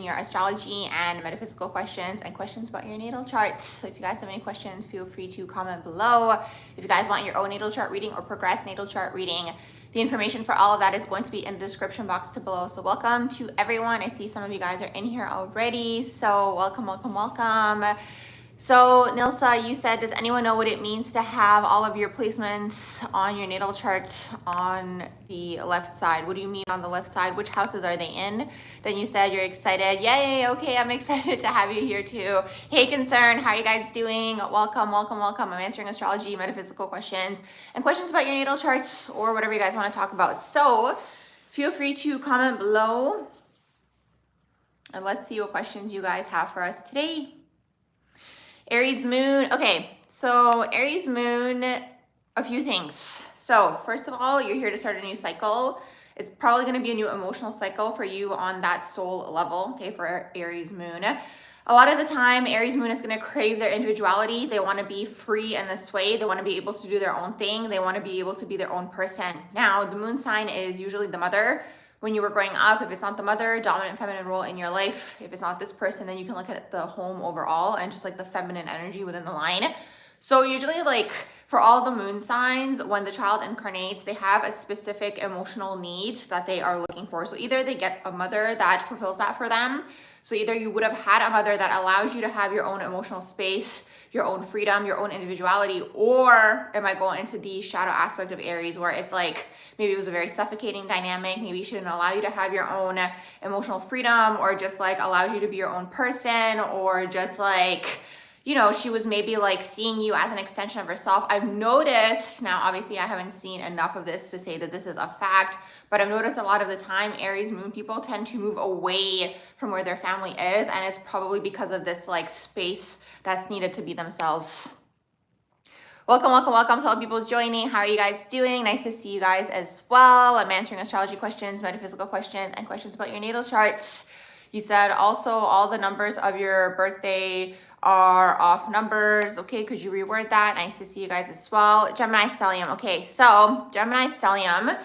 answering your astrology and metaphysical questions and questions about your natal charts. So if you guys have any questions, feel free to comment below. If you guys want your own natal chart reading or progress natal chart reading, the information for all of that is going to be in the description box below. So welcome to everyone. I see some of you guys are in here already. So welcome, welcome, welcome. So Nilsa, you said, does anyone know what it means to have all of your placements on your natal chart on the left side? What do you mean on the left side? Which houses are they in? Then you said you're excited. Yay, okay, I'm excited to have you here too. Hey Concern, how are you guys doing? Welcome, welcome, welcome. I'm answering astrology, metaphysical questions, and questions about your natal charts or whatever you guys want to talk about. So feel free to comment below and let's see what questions you guys have for us today. Aries moon. Okay, so Aries moon, a few things. So first of all, you're here to start a new cycle. It's probably going to be a new emotional cycle for you on that soul level, okay, for Aries moon. A lot of the time, Aries moon is going to crave their individuality. They want to be free in this way. They want to be able to do their own thing. They want to be able to be their own person. Now, the moon sign is usually the mother. When you were growing up, if it's not the mother, dominant feminine role in your life, if it's not this person, then you can look at the home overall and just like the feminine energy within the line. So usually like for all the moon signs, when the child incarnates, they have a specific emotional need that they are looking for. So either they get a mother that fulfills that for them. So either you would have had a mother that allows you to have your own emotional space, your own freedom, your own individuality, or it might go into the shadow aspect of Aries where it's like, maybe it was a very suffocating dynamic. Maybe she didn't allow you to have your own emotional freedom, or just like allows you to be your own person, or just like, you know, she was maybe like seeing you as an extension of herself. I've noticed, now obviously I haven't seen enough of this to say that this is a fact, but I've noticed a lot of the time Aries moon people tend to move away from where their family is, and it's probably because of this like space that's needed to be themselves. Welcome, welcome, welcome to all people joining. How are you guys doing? Nice to see you guys as well. I'm answering astrology questions, metaphysical questions, and questions about your natal charts. You said also all the numbers of your birthday are off numbers. Okay, could you reword that? Nice to see you guys as well. Gemini stellium. Okay, so Gemini stellium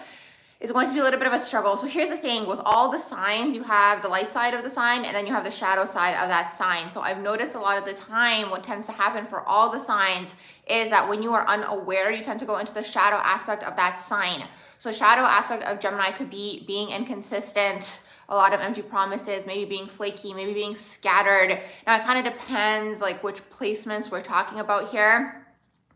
is going to be a little bit of a struggle. So here's the thing, with all the signs, you have the light side of the sign and then you have the shadow side of that sign. So I've noticed a lot of the time what tends to happen for all the signs is that when you are unaware, you tend to go into the shadow aspect of that sign. So shadow aspect of Gemini could be being inconsistent, a lot of empty promises, maybe being flaky, maybe being scattered. Now it kind of depends like which placements we're talking about here,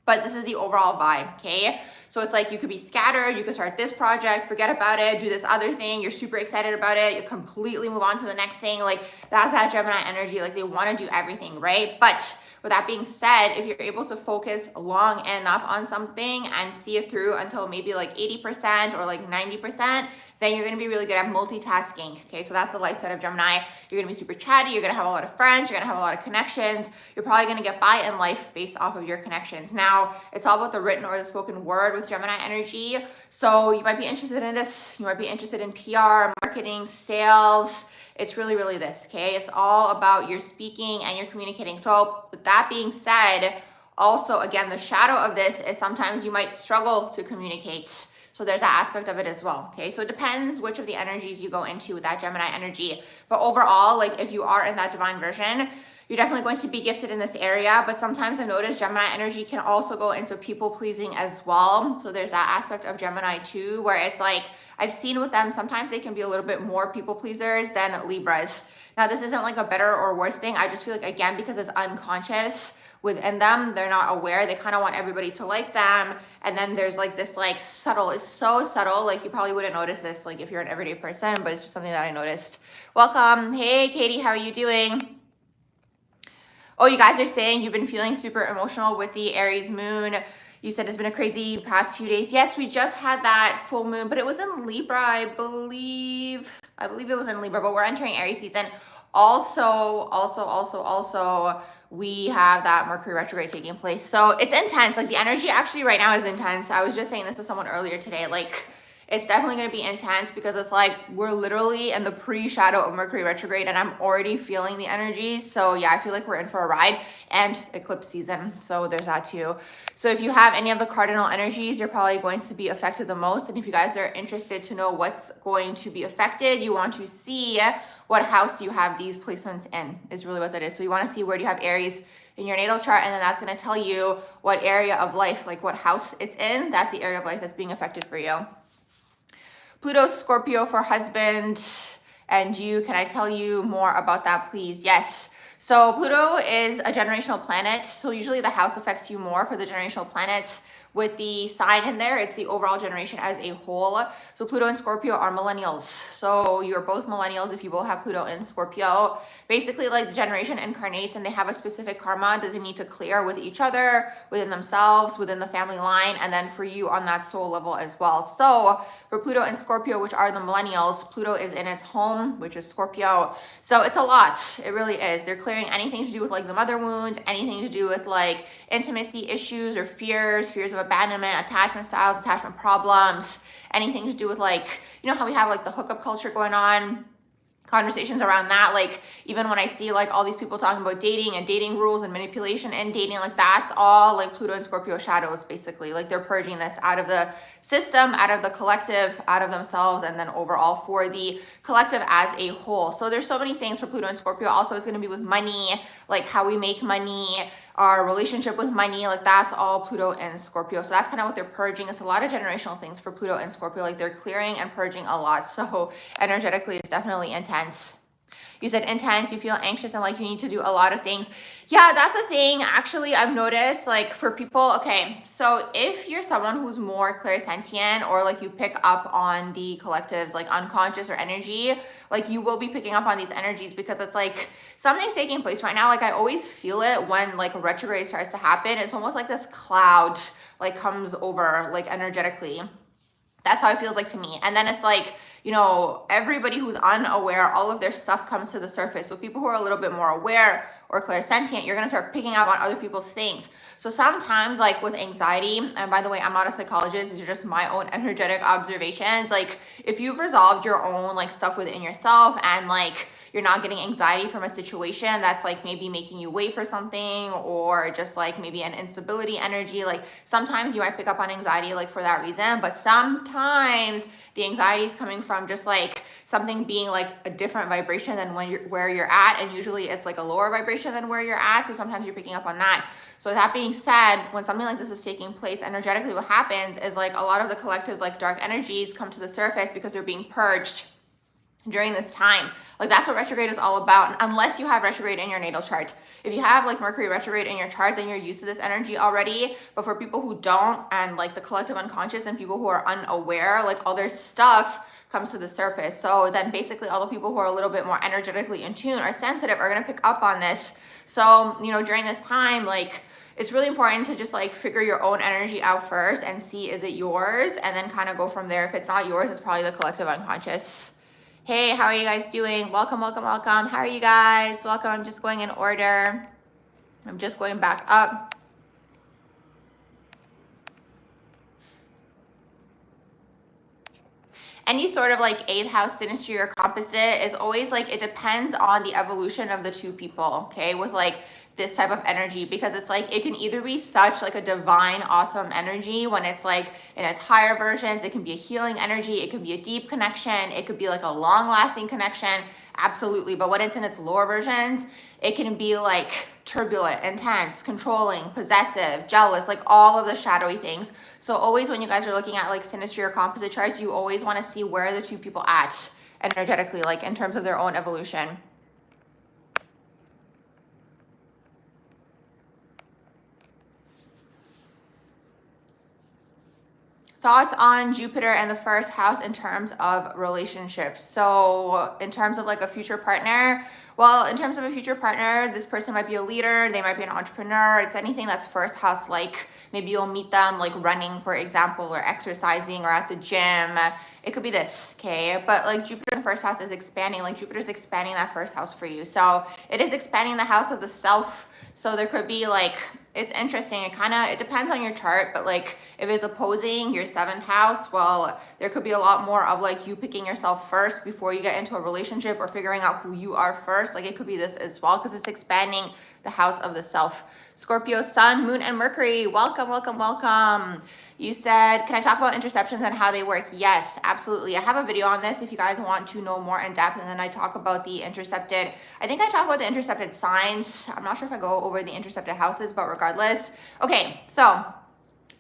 but this is the overall vibe, okay? So it's like you could be scattered, you could start this project, forget about it, do this other thing, you're super excited about it, you completely move on to the next thing. Like that's that Gemini energy, like they want to do everything, right? But with that being said, if you're able to focus long enough on something and see it through until maybe like 80% or like 90%, then you're going to be really good at multitasking. Okay, so that's the light side of Gemini. You're going to be super chatty. You're going to have a lot of friends. You're going to have a lot of connections. You're probably going to get by in life based off of your connections. Now, it's all about the written or the spoken word with Gemini energy. So you might be interested in this. You might be interested in PR, marketing, sales. It's really, really this, okay? It's all about your speaking and your communicating. So with that being said, also, again, the shadow of this is sometimes you might struggle to communicate. So there's that aspect of it as well, okay? So it depends which of the energies you go into with that Gemini energy. But overall, like if you are in that divine version, you're definitely going to be gifted in this area. But sometimes I've noticed Gemini energy can also go into people pleasing as well. So there's that aspect of Gemini too, where it's like, I've seen with them, sometimes they can be a little bit more people pleasers than Libras. Now, this isn't like a better or worse thing. I just feel like, again, because it's unconscious within them, they're not aware. They kind of want everybody to like them. And then there's like this like subtle, it's so subtle. Like you probably wouldn't notice this like if you're an everyday person, but it's just something that I noticed. Welcome. Hey, Katie, how are you doing? Oh, you guys are saying you've been feeling super emotional with the Aries moon. You said it's been a crazy past few days. Yes, we just had that full moon, but it was in Libra, I believe. I believe it was in Libra, but we're entering Aries season. Also, we have that Mercury retrograde taking place. So it's intense. Like the energy actually right now is intense. I was just saying this to someone earlier today. Like it's definitely going to be intense because it's like we're literally in the pre-shadow of Mercury retrograde and I'm already feeling the energy. So yeah, I feel like we're in for a ride, and eclipse season. So there's that too. So if you have any of the cardinal energies, you're probably going to be affected the most. And if you guys are interested to know what's going to be affected, you want to see what house do you have these placements in, is really what that is. So you want to see where do you have Aries in your natal chart, and then that's going to tell you what area of life, like what house it's in. That's the area of life that's being affected for you. Pluto, Scorpio for husband and you. Can I tell you more about that, please? Yes. So Pluto is a generational planet. So usually the house affects you more for the generational planets. With the sign in there, it's the overall generation as a whole. So Pluto and Scorpio are millennials. So you're both millennials if you both have Pluto and Scorpio. Basically, like, the generation incarnates and they have a specific karma that they need to clear with each other, within themselves, within the family line, and then for you on that soul level as well. So for Pluto and Scorpio, which are the millennials, Pluto is in its home, which is Scorpio. So it's a lot. It really is. They're clearing anything to do with like the mother wound, anything to do with like intimacy issues or fears of abandonment, attachment styles, attachment problems, anything to do with like, you know how we have like the hookup culture going on, conversations around that. Like, even when I see like all these people talking about dating and dating rules and manipulation and dating, like that's all like Pluto and Scorpio shadows, basically. Like, they're purging this out of the system, out of the collective, out of themselves, and then overall for the collective as a whole. So there's so many things for Pluto and Scorpio. Also, it's going to be with money, like how we make money, our relationship with money, like that's all Pluto and Scorpio. So that's kind of what they're purging. It's a lot of generational things for Pluto and Scorpio. Like, they're clearing and purging a lot. So energetically, it's definitely intense. You said intense, you feel anxious and like you need to do a lot of things. Yeah, that's a thing. Actually, I've noticed, like, for people, okay, so if you're someone who's more clairsentient, or like you pick up on the collective's like unconscious or energy, like you will be picking up on these energies, because it's like something's taking place right now. Like, I always feel it when like retrograde starts to happen. It's almost like this cloud like comes over, like, energetically. That's how it feels like to me. And then it's like, you know, everybody who's unaware, all of their stuff comes to the surface. So people who are a little bit more aware or clairsentient, you're going to start picking up on other people's things. So sometimes, like with anxiety, and by the way, I'm not a psychologist, these are just my own energetic observations. Like, if you've resolved your own like stuff within yourself, and like you're not getting anxiety from a situation that's like maybe making you wait for something, or just like maybe an instability energy, like sometimes you might pick up on anxiety like for that reason. But sometimes the anxiety is coming from just like something being like a different vibration than where you're at, and usually it's like a lower vibration than where you're at. So sometimes you're picking up on that. So that being said, when something like this is taking place energetically, what happens is like a lot of the collective's like dark energies come to the surface because they're being purged during this time. Like, that's what retrograde is all about, unless you have retrograde in your natal chart. If you have like Mercury retrograde in your chart, then you're used to this energy already. But for people who don't, and like the collective unconscious and people who are unaware, like all their stuff comes to the surface. So then basically all the people who are a little bit more energetically in tune or sensitive are going to pick up on this. So, you know, during this time, like, it's really important to just like figure your own energy out first and see, is it yours? And then kind of go from there. If it's not yours, it's probably the collective unconscious. Hey, how are you guys doing? Welcome, welcome, welcome. How are you guys? Welcome. I'm just going in order. I'm just going back up. Any sort of like 8th house synastry or composite is always like, it depends on the evolution of the two people, okay, with like this type of energy, because it's like it can either be such like a divine awesome energy when it's like in its higher versions. It can be a healing energy, it can be a deep connection, it could be like a long lasting connection, absolutely. But when it's in its lower versions, it can be like turbulent, intense, controlling, possessive, jealous, like all of the shadowy things. So always when you guys are looking at like synastry or composite charts, you always want to see where are the two people at energetically, like in terms of their own evolution. Thoughts on Jupiter and the first house in terms of relationships. So in terms of like a future partner, well, in terms of a future partner, this person might be a leader, they might be an entrepreneur. It's anything that's first house, like maybe you'll meet them like running, for example, or exercising or at the gym. It could be this, okay? But like Jupiter in the first house is expanding, like Jupiter's expanding that first house for you. So it is expanding the house of the self. So there could be like It's interesting. It depends on your chart, but like if it's opposing your 7th house, well, there could be a lot more of like you picking yourself first before you get into a relationship or figuring out who you are first. Like it could be this as well because it's expanding the house of the self. Scorpio, Sun, Moon, and Mercury. Welcome, welcome, welcome. You said, can I talk about interceptions and how they work? Yes, absolutely. I have a video on this if you guys want to know more in depth, and then I talk about the intercepted. I think I talk about the intercepted signs. I'm not sure if I go over the intercepted houses, but regardless. Okay, so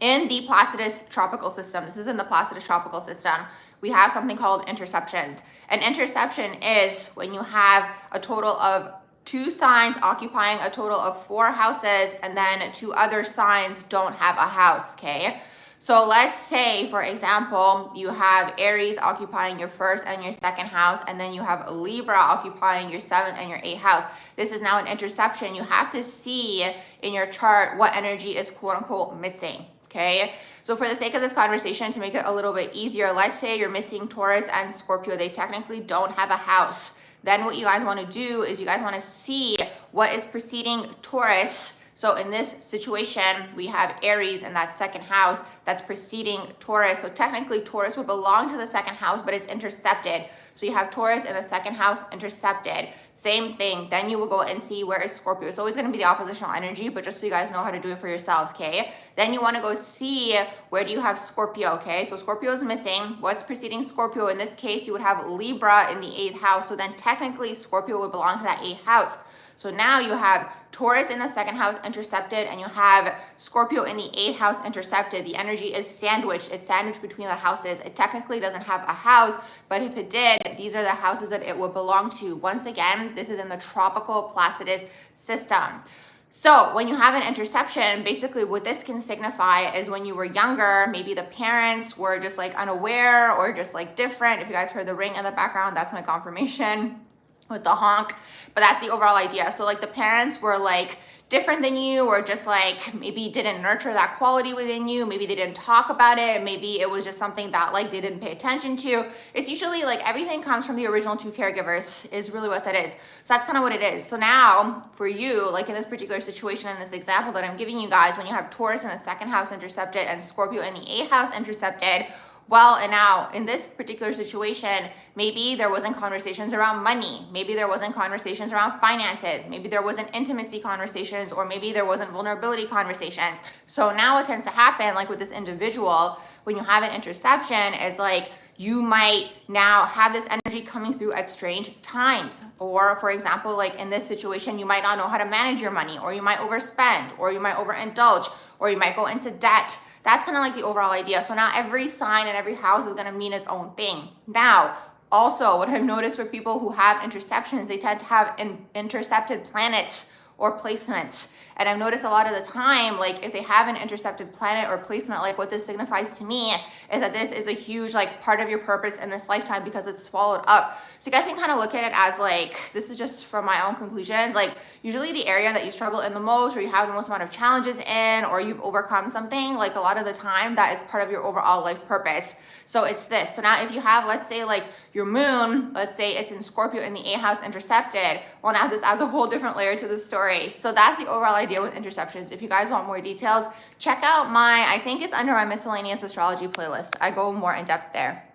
in the Placidus tropical system, this is in the Placidus tropical system, we have something called interceptions. An interception is when you have a total of 2 signs occupying a total of 4 houses, and then 2 other signs don't have a house, okay? So let's say, for example, you have Aries occupying your 1st and your 2nd house, and then you have Libra occupying your 7th and your 8th house. This is now an interception. You have to see in your chart what energy is quote unquote missing, okay? So for the sake of this conversation, to make it a little bit easier, let's say you're missing Taurus and Scorpio. They technically don't have a house. Then what you guys want to do is you guys want to see what is preceding Taurus. So in this situation, we have Aries in that 2nd house that's preceding Taurus. So technically Taurus would belong to the 2nd house, but it's intercepted. So you have Taurus in the 2nd house intercepted. Same thing. Then you will go and see where is Scorpio. It's always going to be the oppositional energy, but just so you guys know how to do it for yourselves, okay? Then you want to go see where do you have Scorpio, okay? So Scorpio is missing. What's preceding Scorpio? In this case, you would have Libra in the 8th house. So then technically Scorpio would belong to that 8th house. So now you have Taurus in the 2nd house intercepted, and you have Scorpio in the 8th house intercepted. The energy is sandwiched. It's sandwiched between the houses. It technically doesn't have a house, but if it did, these are the houses that it would belong to. Once again, this is in the tropical Placidus system. So when you have an interception, basically what this can signify is when you were younger, maybe the parents were just like unaware or just like different. If you guys heard the ring in the background, that's my confirmation with the honk, but that's the overall idea. So like the parents were like different than you, or just like maybe didn't nurture that quality within you. Maybe they didn't talk about it. Maybe it was just something that like they didn't pay attention to. It's usually like everything comes from the original 2 caregivers is really what that is. So that's kind of what it is. So now for you, like in this particular situation, in this example that I'm giving you guys, when you have Taurus in the 2nd house intercepted and Scorpio in the 8th house intercepted, well, and now in this particular situation, maybe there wasn't conversations around money. Maybe there wasn't conversations around finances. Maybe there wasn't intimacy conversations, or maybe there wasn't vulnerability conversations. So now what tends to happen, like with this individual, when you have an interception, is like you might now have this energy coming through at strange times. Or for example, like in this situation, you might not know how to manage your money, or you might overspend, or you might overindulge, or you might go into debt. That's kind of like the overall idea. So now every sign and every house is going to mean its own thing. Now, also what I've noticed for people who have interceptions, they tend to have intercepted planets or placements. And I've noticed a lot of the time, like if they have an intercepted planet or placement, like what this signifies to me is that this is a huge like part of your purpose in this lifetime because it's swallowed up. So you guys can kind of look at it as like, this is just from my own conclusions, like usually the area that you struggle in the most, or you have the most amount of challenges in, or you've overcome something, like a lot of the time that is part of your overall life purpose. So it's this. So now if you have, let's say like your moon, let's say it's in Scorpio in the 8th house intercepted, well now this adds a whole different layer to the story. So that's the overall idea with interceptions. If you guys want more details, check out I think it's under my miscellaneous astrology playlist. I go more in depth there.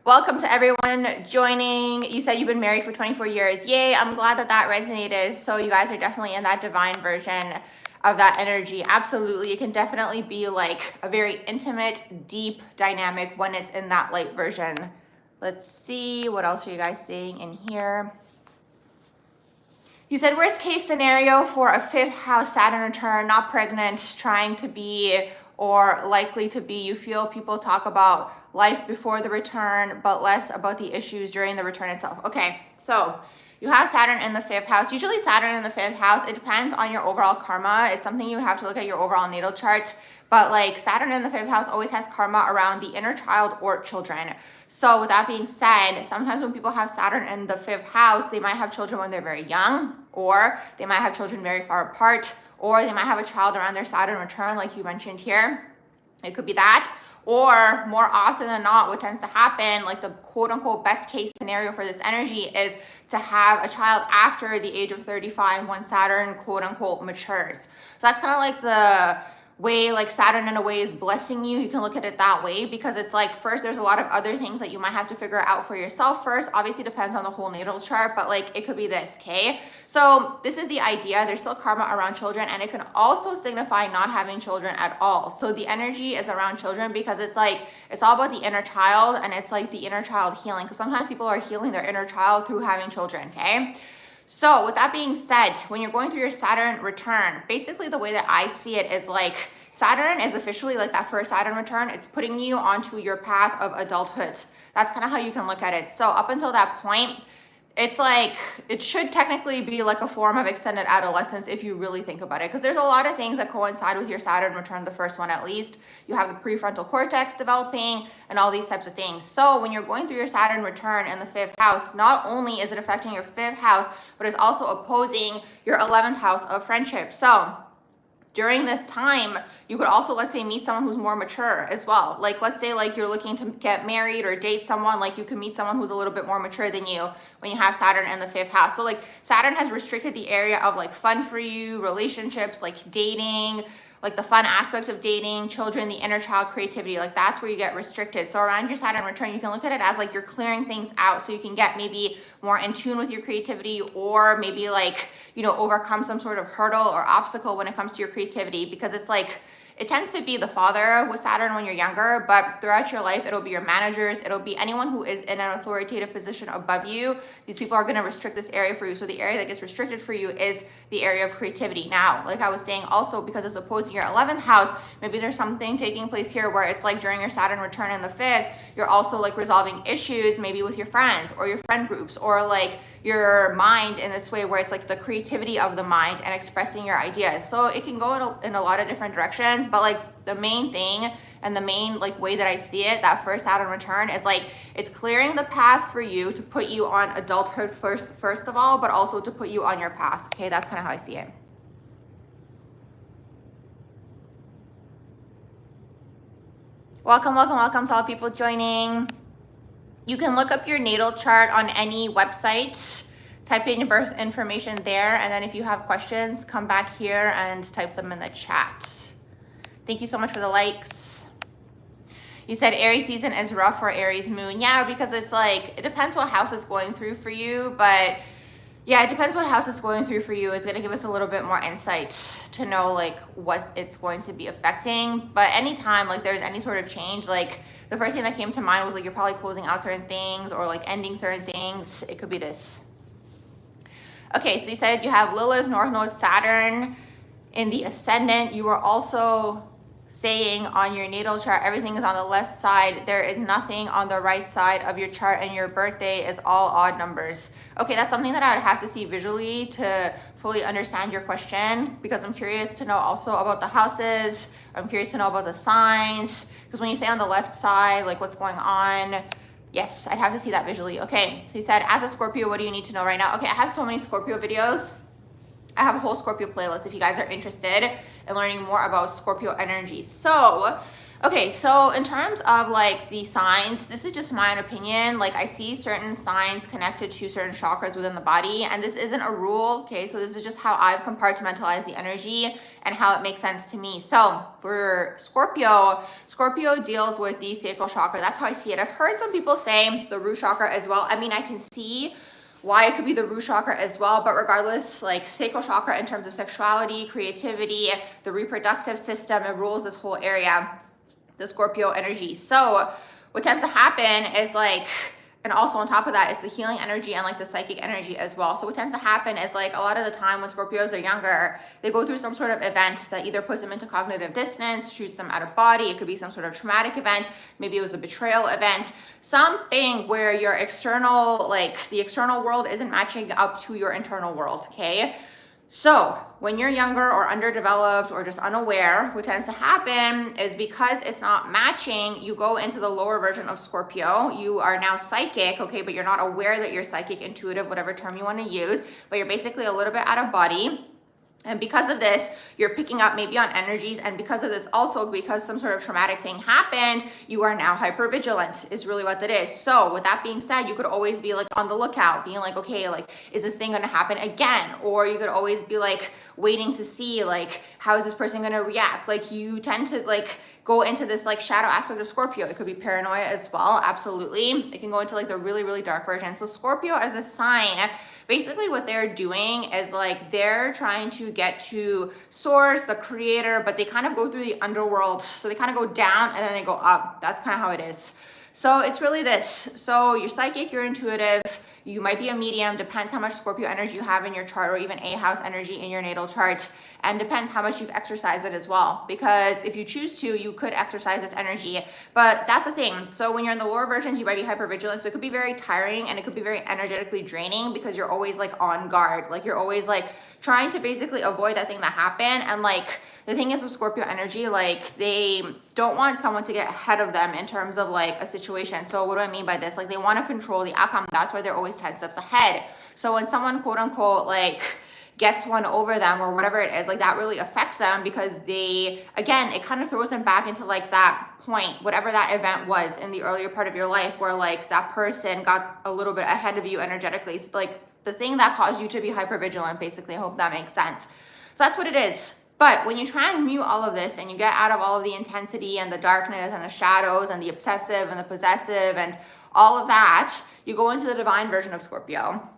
Welcome to everyone joining. You said you've been married for 24 years. Yay, I'm glad that resonated. So you guys are definitely in that divine version of that energy. Absolutely. It can definitely be like a very intimate, deep dynamic when it's in that light version. Let's see, what else are you guys seeing in here? You said worst case scenario for a 5th house Saturn return, not pregnant, trying to be or likely to be. You feel people talk about life before the return, but less about the issues during the return itself. Okay, so you have Saturn in the 5th house. Usually Saturn in the 5th house, it depends on your overall karma. It's something you would have to look at your overall natal chart. But like Saturn in the 5th house always has karma around the inner child or children. So with that being said, sometimes when people have Saturn in the 5th house, they might have children when they're very young, or they might have children very far apart, or they might have a child around their Saturn return like you mentioned here. It could be that. Or more often than not, what tends to happen, like the quote unquote best case scenario for this energy, is to have a child after the age of 35 when Saturn quote unquote matures. So that's kind of like the way like Saturn in a way is blessing you. You can look at it that way, because it's like, first, there's a lot of other things that you might have to figure out for yourself first. Obviously depends on the whole natal chart, but like it could be this, okay? So this is the idea. There's still karma around children, and it can also signify not having children at all. So the energy is around children because it's like, it's all about the inner child, and it's like the inner child healing, because sometimes people are healing their inner child through having children, okay? So with that being said, when you're going through your Saturn return, basically the way that I see it is like, Saturn is officially like that first Saturn return. It's putting you onto your path of adulthood. That's kind of how you can look at it. So up until that point, it's like, it should technically be like a form of extended adolescence if you really think about it, because there's a lot of things that coincide with your Saturn return, the first one at least. You have the prefrontal cortex developing and all these types of things. So when you're going through your Saturn return in the 5th house, not only is it affecting your 5th house, but it's also opposing your 11th house of friendship. So during this time, you could also, let's say, meet someone who's more mature as well. Like, let's say like you're looking to get married or date someone, like you can meet someone who's a little bit more mature than you when you have Saturn in the 5th house. So like Saturn has restricted the area of like fun for you, relationships, like dating, like the fun aspect of dating, children, the inner child, creativity, like that's where you get restricted. So around your Saturn return, you can look at it as like you're clearing things out so you can get maybe more in tune with your creativity, or maybe like, you know, overcome some sort of hurdle or obstacle when it comes to your creativity, because it's like, it tends to be the father with Saturn when you're younger, but throughout your life, it'll be your managers, it'll be anyone who is in an authoritative position above you. These people are going to restrict this area for you. So the area that gets restricted for you is the area of creativity. Now, like I was saying, also because it's opposed to your 11th house, maybe there's something taking place here where it's like during your Saturn return in the 5th, you're also like resolving issues maybe with your friends or your friend groups, or like your mind in this way where it's like the creativity of the mind and expressing your ideas. So it can go in a lot of different directions, but like the main thing and the main like way that I see it, that first Saturn return is like, it's clearing the path for you to put you on adulthood first of all, but also to put you on your path. Okay, that's kind of how I see it. Welcome to all people joining. You can look up your natal chart on any website, type in your birth information there, and then if you have questions, come back here and type them in the chat. Thank you so much for the likes. You said Aries season is rough for Aries moon. Yeah, because it's like, it depends what house is going through for you, but yeah, it depends what house is going through for you. It's going to give us a little bit more insight to know like what it's going to be affecting. But anytime like there's any sort of change, like the first thing that came to mind was like you're probably closing out certain things or like ending certain things. It could be this. Okay, so you said you have Lilith, North Node, Saturn in the ascendant. You were also saying on your natal chart, everything is on the left side. There is nothing on the right side of your chart, and your birthday is all odd numbers. Okay, that's something that I would have to see visually to fully understand your question, because I'm curious to know also about the houses. I'm curious to know about the signs, because when you say on the left side, like what's going on, yes, I'd have to see that visually. Okay, so you said, as a Scorpio, what do you need to know right now? Okay, I have so many Scorpio videos. I have a whole Scorpio playlist if you guys are interested in learning more about Scorpio energy. So, okay, so in terms of like the signs, this is just my own opinion. Like I see certain signs connected to certain chakras within the body, and this isn't a rule, okay? So this is just how I've compartmentalized the energy and how it makes sense to me. So for Scorpio, Scorpio deals with the sacral chakra. That's how I see it. I've heard some people say the root chakra as well. I mean, I can see why it could be the root chakra as well, but regardless, like sacral chakra in terms of sexuality, creativity, the reproductive system, it rules this whole area, the Scorpio energy. So what tends to happen is like, and also on top of that is the healing energy and like the psychic energy as well. So what tends to happen is like a lot of the time when Scorpios are younger, they go through some sort of event that either puts them into cognitive dissonance, shoots them out of body. It could be some sort of traumatic event. Maybe it was a betrayal event, something where your external, like the external world isn't matching up to your internal world, okay? So when you're younger or underdeveloped or just unaware, what tends to happen is because it's not matching, you go into the lower version of Scorpio. You are now psychic, okay, but you're not aware that you're psychic, intuitive, whatever term you want to use, but you're basically a little bit out of body. And because of this, you're picking up maybe on energies. And because of this also, because some sort of traumatic thing happened, you are now hypervigilant is really what that is. So with that being said, you could always be like on the lookout, being like, okay, like, is this thing gonna happen again? Or you could always be like waiting to see like, how is this person gonna react? Like you tend to like go into this like shadow aspect of Scorpio. It could be paranoia as well, absolutely. It can go into like the really, really dark version. So Scorpio as a sign, basically what they're doing is like they're trying to get to source, the creator, but they kind of go through the underworld. So they kind of go down and then they go up. That's kind of how it is. So it's really this. So you're psychic, you're intuitive, you might be a medium, depends how much Scorpio energy you have in your chart, or even a house energy in your natal chart, and depends how much you've exercised it as well. Because if you choose to, you could exercise this energy, but that's the thing. So when you're in the lower versions, you might be hypervigilant. So it could be very tiring and it could be very energetically draining because you're always like on guard. Like you're always like trying to basically avoid that thing that happened. And like the thing is with Scorpio energy, like they don't want someone to get ahead of them in terms of like a situation. So what do I mean by this? Like they want to control the outcome. That's why they're always 10 steps ahead. So when someone quote unquote like gets one over them or whatever it is, like that really affects them because they, again, it kind of throws them back into like that point, whatever that event was in the earlier part of your life where like that person got a little bit ahead of you energetically. So, like the thing that caused you to be hypervigilant, basically. I hope that makes sense. So that's what it is. But when you transmute all of this and you get out of all of the intensity and the darkness and the shadows and the obsessive and the possessive and all of that, you go into the divine version of Scorpio.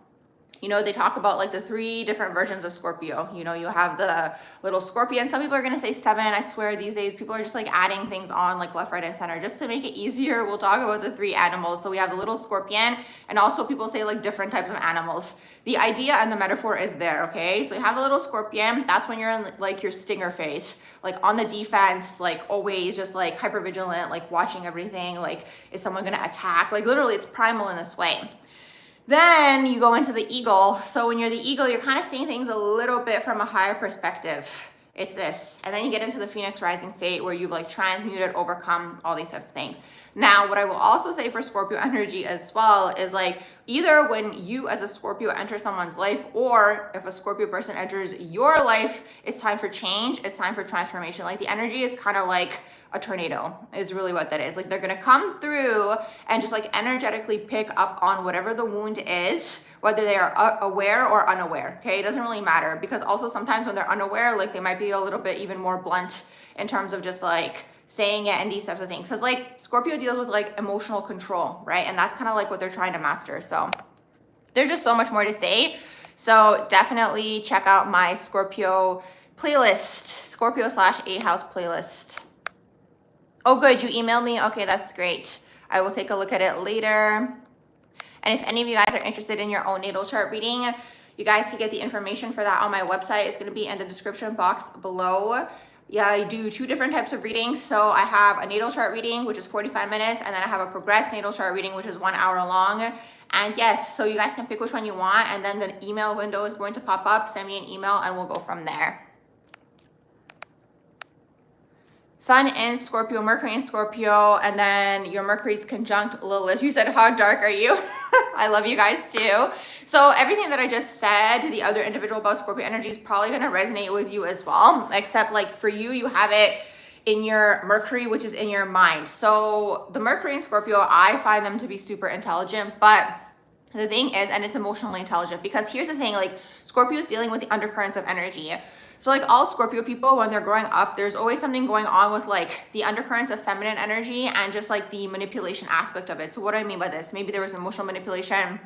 You know, they talk about like the 3 different versions of Scorpio. You know, you have the little scorpion. Some people are going to say 7. I swear these days people are just like adding things on like left, right, and center. Just to make it easier, we'll talk about the 3 animals. So we have the little scorpion, and also people say like different types of animals. The idea and the metaphor is there, okay? So you have the little scorpion. That's when you're in like your stinger phase, like on the defense, like always just like hypervigilant, like watching everything. Like, is someone going to attack? Like literally it's primal in this way. Then you go into the eagle. So when you're the eagle, you're kind of seeing things a little bit from a higher perspective. It's this. And then you get into the Phoenix rising state where you've like transmuted, overcome all these types of things. Now, what I will also say for Scorpio energy as well is like either when you as a Scorpio enter someone's life, or if a Scorpio person enters your life, it's time for change. It's time for transformation. Like the energy is kind of like a tornado is really what that is. Like they're going to come through and just like energetically pick up on whatever the wound is, whether they are aware or unaware. Okay. It doesn't really matter, because also sometimes when they're unaware, like they might be a little bit even more blunt in terms of just like saying it and these types of things. Cause like Scorpio deals with like emotional control, right? And that's kind of like what they're trying to master. So there's just so much more to say. So definitely check out my Scorpio playlist, Scorpio/A house playlist. Oh, good. You emailed me. Okay, that's great. I will take a look at it later. And if any of you guys are interested in your own natal chart reading, you guys can get the information for that on my website. It's going to be in the description box below. Yeah, I do 2 different types of readings. So I have a natal chart reading, which is 45 minutes. And then I have a progressed natal chart reading, which is 1 hour long. And yes, so you guys can pick which one you want. And then the email window is going to pop up. Send me an email and we'll go from there. Sun in Scorpio, Mercury in Scorpio, and then your Mercury's conjunct Lilith. You said, how dark are you? I love you guys too. So everything that I just said, the other individual about Scorpio energy is probably going to resonate with you as well. Except like for you, you have it in your Mercury, which is in your mind. So the Mercury in Scorpio, I find them to be super intelligent, but the thing is, and it's emotionally intelligent, because here's the thing, like Scorpio is dealing with the undercurrents of energy. So like all Scorpio people, when they're growing up, there's always something going on with like the undercurrents of feminine energy and just like the manipulation aspect of it. So what do I mean by this? Maybe there was emotional manipulation.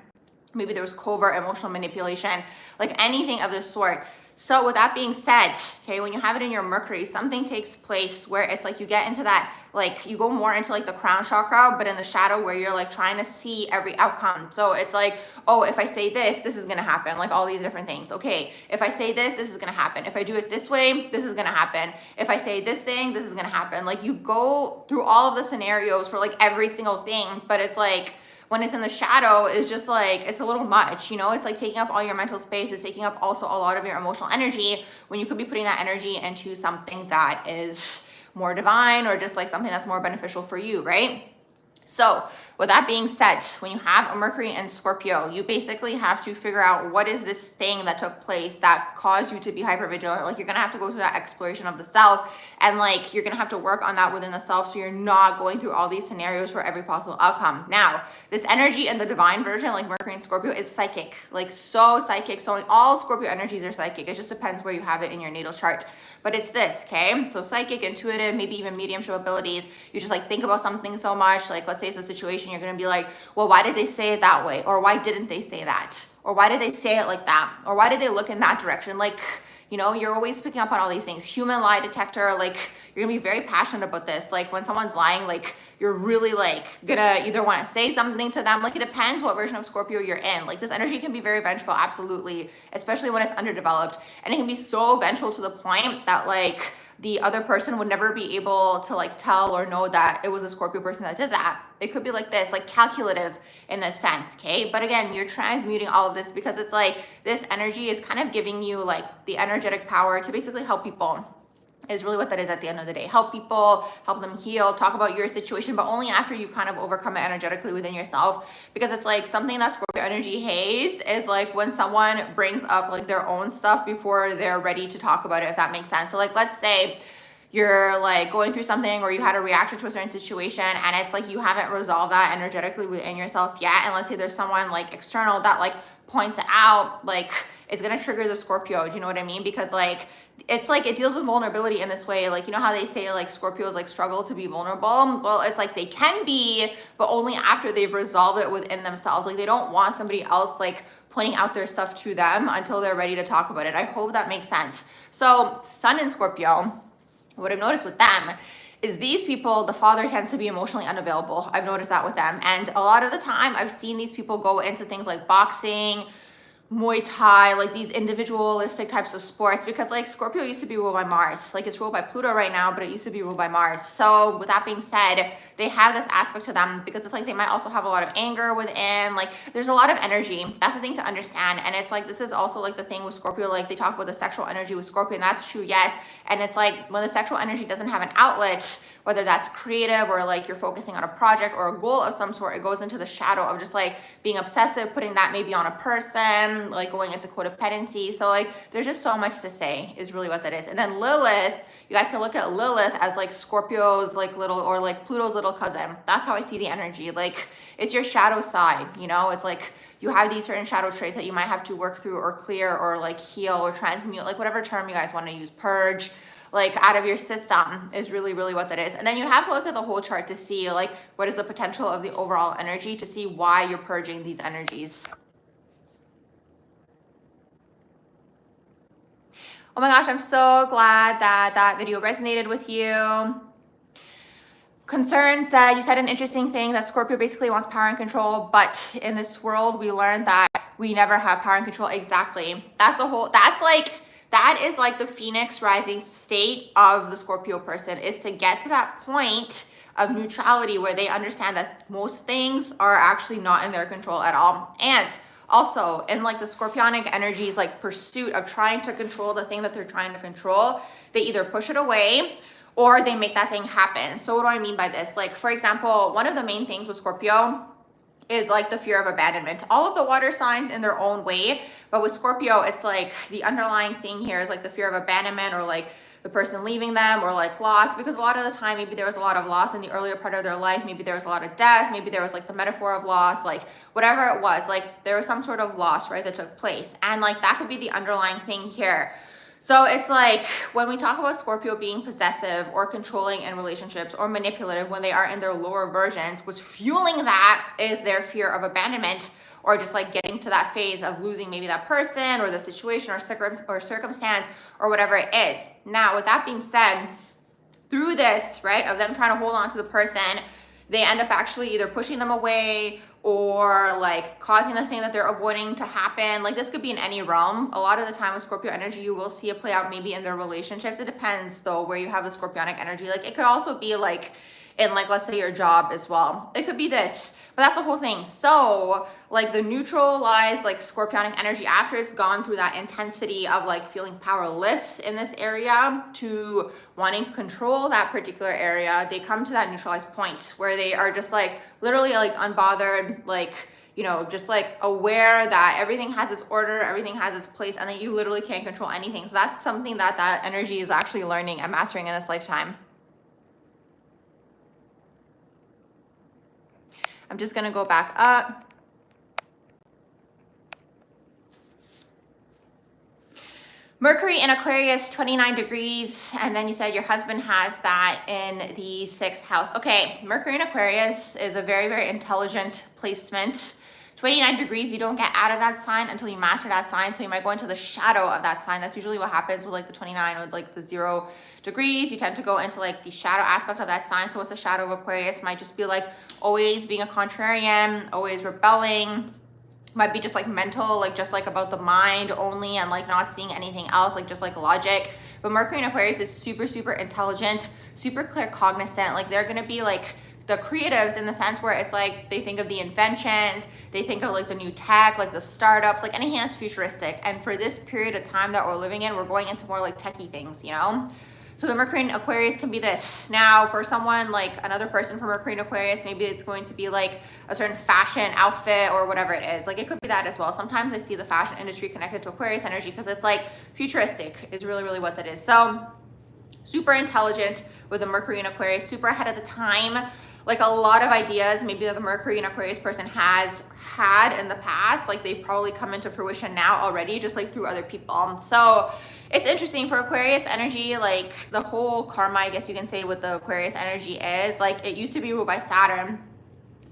Maybe there was covert emotional manipulation, like anything of this sort. So with that being said, okay, when you have it in your Mercury, something takes place where it's like you get into that, like you go more into like the crown chakra, but in the shadow where you're like trying to see every outcome. So it's like, oh, if I say this, this is going to happen. Like all these different things. Okay, if I say this, this is going to happen. If I do it this way, this is going to happen. If I say this thing, this is going to happen. Like you go through all of the scenarios for like every single thing, but it's like, when it's in the shadow, it's just like, it's a little much, you know, it's like taking up all your mental space. It's taking up also a lot of your emotional energy when you could be putting that energy into something that is more divine or just like something that's more beneficial for you, right? So with that being said, when you have a Mercury and Scorpio, you basically have to figure out what is this thing that took place that caused you to be hypervigilant. Like you're gonna have to go through that exploration of the self, and like you're gonna have to work on that within the self, so you're not going through all these scenarios for every possible outcome. Now, this energy in the divine version, like Mercury and Scorpio, is psychic, like so psychic. So all Scorpio energies are psychic. It just depends where you have it in your natal chart. But it's this, okay? So psychic, intuitive, maybe even mediumship abilities. You just like think about something so much. Like let's say it's a situation, you're gonna be like, well, why did they say it that way? Or why didn't they say that? Or why did they say it like that? Or why did they look in that direction? Like, you know, you're always picking up on all these things. Human lie detector, like you're gonna be very passionate about this. Like when someone's lying, like you're really like gonna either want to say something to them. Like it depends what version of Scorpio you're in. Like this energy can be very vengeful, absolutely, especially when it's underdeveloped. And it can be so vengeful to the point that like the other person would never be able to like tell or know that it was a Scorpio person that did that. It could be like this, like calculative in a sense, okay? But again, you're transmuting all of this because it's like this energy is kind of giving you like the energetic power to basically help people, is really what that is at the end of the day. Help people, help them heal, talk about your situation, but only after you kind of overcome it energetically within yourself. Because it's like something that Scorpio energy hates is like when someone brings up like their own stuff before they're ready to talk about it, if that makes sense. So like, let's say you're like going through something or you had a reaction to a certain situation and it's like you haven't resolved that energetically within yourself yet. And let's say there's someone like external that like points it out, like it's gonna trigger the Scorpio. Do you know what I mean? Because like it's like it deals with vulnerability in this way. Like, you know how they say like Scorpios like struggle to be vulnerable? Well, it's like they can be, but only after they've resolved it within themselves. Like they don't want somebody else like pointing out their stuff to them until they're ready to talk about it. I hope that makes sense. So Sun in Scorpio, what I've noticed with them is these people, the father tends to be emotionally unavailable. I've noticed that with them. And a lot of the time I've seen these people go into things like boxing, Muay Thai, like these individualistic types of sports, because like Scorpio used to be ruled by Mars. Like it's ruled by Pluto right now, but it used to be ruled by Mars. So with that being said, they have this aspect to them because it's like they might also have a lot of anger within, like there's a lot of energy. That's the thing to understand. And it's like, this is also like the thing with Scorpio, like they talk about the sexual energy with Scorpio, and that's true, yes. And it's like when the sexual energy doesn't have an outlet, whether that's creative or like you're focusing on a project or a goal of some sort, it goes into the shadow of just like being obsessive, putting that maybe on a person, like going into codependency. So like there's just so much to say is really what that is. And then Lilith, you guys can look at Lilith as like Scorpio's like little, or like Pluto's little cousin. That's how I see the energy. Like it's your shadow side, you know? It's like you have these certain shadow traits that you might have to work through or clear or like heal or transmute, like whatever term you guys want to use, purge, like out of your system is really, really what that is. And then you have to look at the whole chart to see like what is the potential of the overall energy, to see why you're purging these energies. Oh my gosh, I'm so glad that that video resonated with you. Concern said, you said an interesting thing that Scorpio basically wants power and control, but in this world we learned that we never have power and control. Exactly. That's the whole, that is like the Phoenix rising state of the Scorpio person, is to get to that point of neutrality where they understand that most things are actually not in their control at all. And also in like the Scorpionic energies, like pursuit of trying to control the thing that they're trying to control, they either push it away or they make that thing happen. So what do I mean by this? Like, for example, one of the main things with Scorpio is like the fear of abandonment. All of the water signs in their own way, but with Scorpio, it's like the underlying thing here is like the fear of abandonment, or like the person leaving them, or like loss, because a lot of the time, maybe there was a lot of loss in the earlier part of their life. Maybe there was a lot of death. Maybe there was like the metaphor of loss, like whatever it was, like there was some sort of loss, right, that took place. And like that could be the underlying thing here. So it's like when we talk about Scorpio being possessive or controlling in relationships or manipulative when they are in their lower versions, what's fueling that is their fear of abandonment, or just like getting to that phase of losing maybe that person or the situation or circumstance or whatever it is. Now, with that being said, through this, right, of them trying to hold on to the person, they end up actually either pushing them away or like causing the thing that they're avoiding to happen. Like this could be in any realm. A lot of the time with Scorpio energy, you will see it play out maybe in their relationships. It depends though where you have the Scorpionic energy. Like it could also be like in like, let's say your job as well. It could be this, but that's the whole thing. So like the neutralized like scorpionic energy, after it's gone through that intensity of like feeling powerless in this area to wanting to control that particular area, they come to that neutralized point where they are just like literally like unbothered, like, you know, just like aware that everything has its order, everything has its place, and that you literally can't control anything. So that's something that that energy is actually learning and mastering in this lifetime. I'm just gonna go back up. Mercury in Aquarius, 29 degrees, and then you said your husband has that in the 6th house. Okay, Mercury in Aquarius is a very, very intelligent placement. 29 degrees, you don't get out of that sign until you master that sign, so you might go into the shadow of that sign. That's usually what happens with like the 29 or like the 0 degrees. You tend to go into like the shadow aspect of that sign. So what's the shadow of Aquarius? Might just be like always being a contrarian, always rebelling. Might be just like mental, like just like about the mind only and like not seeing anything else, like just like logic. But Mercury in Aquarius is super, super intelligent, super clear cognizant. Like they're gonna be like the creatives in the sense where it's like they think of the inventions, they think of like the new tech, like the startups, like anything that's futuristic. And for this period of time that we're living in, we're going into more like techie things, you know? So the Mercury in Aquarius can be this. Now, for someone like another person from Mercury in Aquarius, maybe it's going to be like a certain fashion outfit or whatever it is. Like it could be that as well. Sometimes I see the fashion industry connected to Aquarius energy because it's like futuristic is really, really what that is. So super intelligent with the Mercury in Aquarius, super ahead of the time. Like a lot of ideas maybe that the Mercury in Aquarius person has had in the past, like they've probably come into fruition now already, just like through other people. So it's interesting for Aquarius energy, like the whole karma, I guess you can say, with the Aquarius energy is like it used to be ruled by Saturn.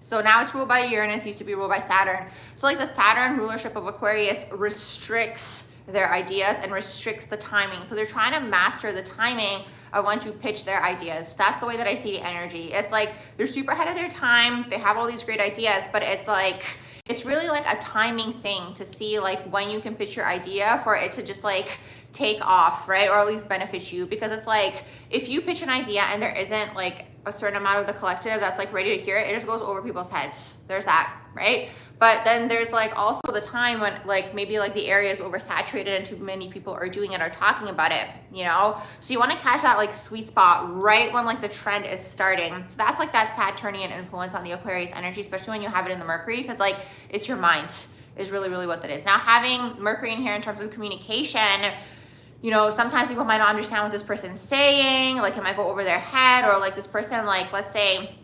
So now it's ruled by Uranus, used to be ruled by Saturn. So like the Saturn rulership of Aquarius restricts their ideas and restricts the timing. So they're trying to master the timing of when to pitch their ideas. That's the way that I see the energy. It's like they're super ahead of their time. They have all these great ideas, but it's like, it's really like a timing thing to see like when you can pitch your idea for it to just like take off, right? Or at least benefit you. Because it's like, if you pitch an idea and there isn't like a certain amount of the collective that's like ready to hear it, it just goes over people's heads. There's that, right? But then there's like also the time when like maybe like the area is oversaturated and too many people are doing it or talking about it, you know? So you want to catch that like sweet spot right when like the trend is starting. So that's like that Saturnian influence on the Aquarius energy, especially when you have it in the Mercury, because like it's your mind is really, really what that is. Now having Mercury in here in terms of communication, you know, sometimes people might not understand what this person's saying, like it might go over their head, or like this person, like let's say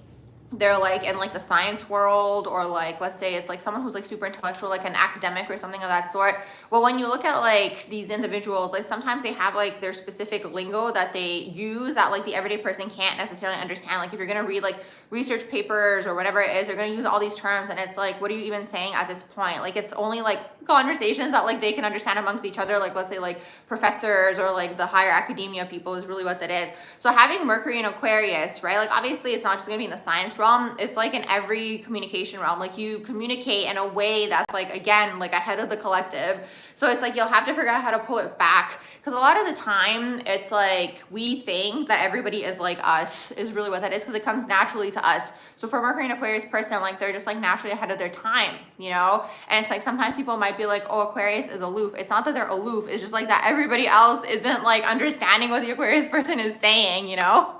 they're like in like the science world, or like let's say it's like someone who's like super intellectual, like an academic or something of that sort. Well, when you look at like these individuals, like sometimes they have like their specific lingo that they use that like the everyday person can't necessarily understand. Like if you're gonna read like research papers or whatever it is, they're gonna use all these terms, and it's like, what are you even saying at this point? Like it's only like conversations that like they can understand amongst each other, like let's say like professors or like the higher academia people is really what that is. So having Mercury in Aquarius, right? Like obviously it's not just gonna be in the science realm, it's like in every communication realm. Like you communicate in a way that's like, again, like ahead of the collective. So it's like you'll have to figure out how to pull it back, because a lot of the time it's like we think that everybody is like us is really what that is, because it comes naturally to us. So for Mercury and Aquarius person, like they're just like naturally ahead of their time, you know? And it's like sometimes people might be like, oh, Aquarius is aloof. It's not that they're aloof, it's just like that everybody else isn't like understanding what the Aquarius person is saying, you know?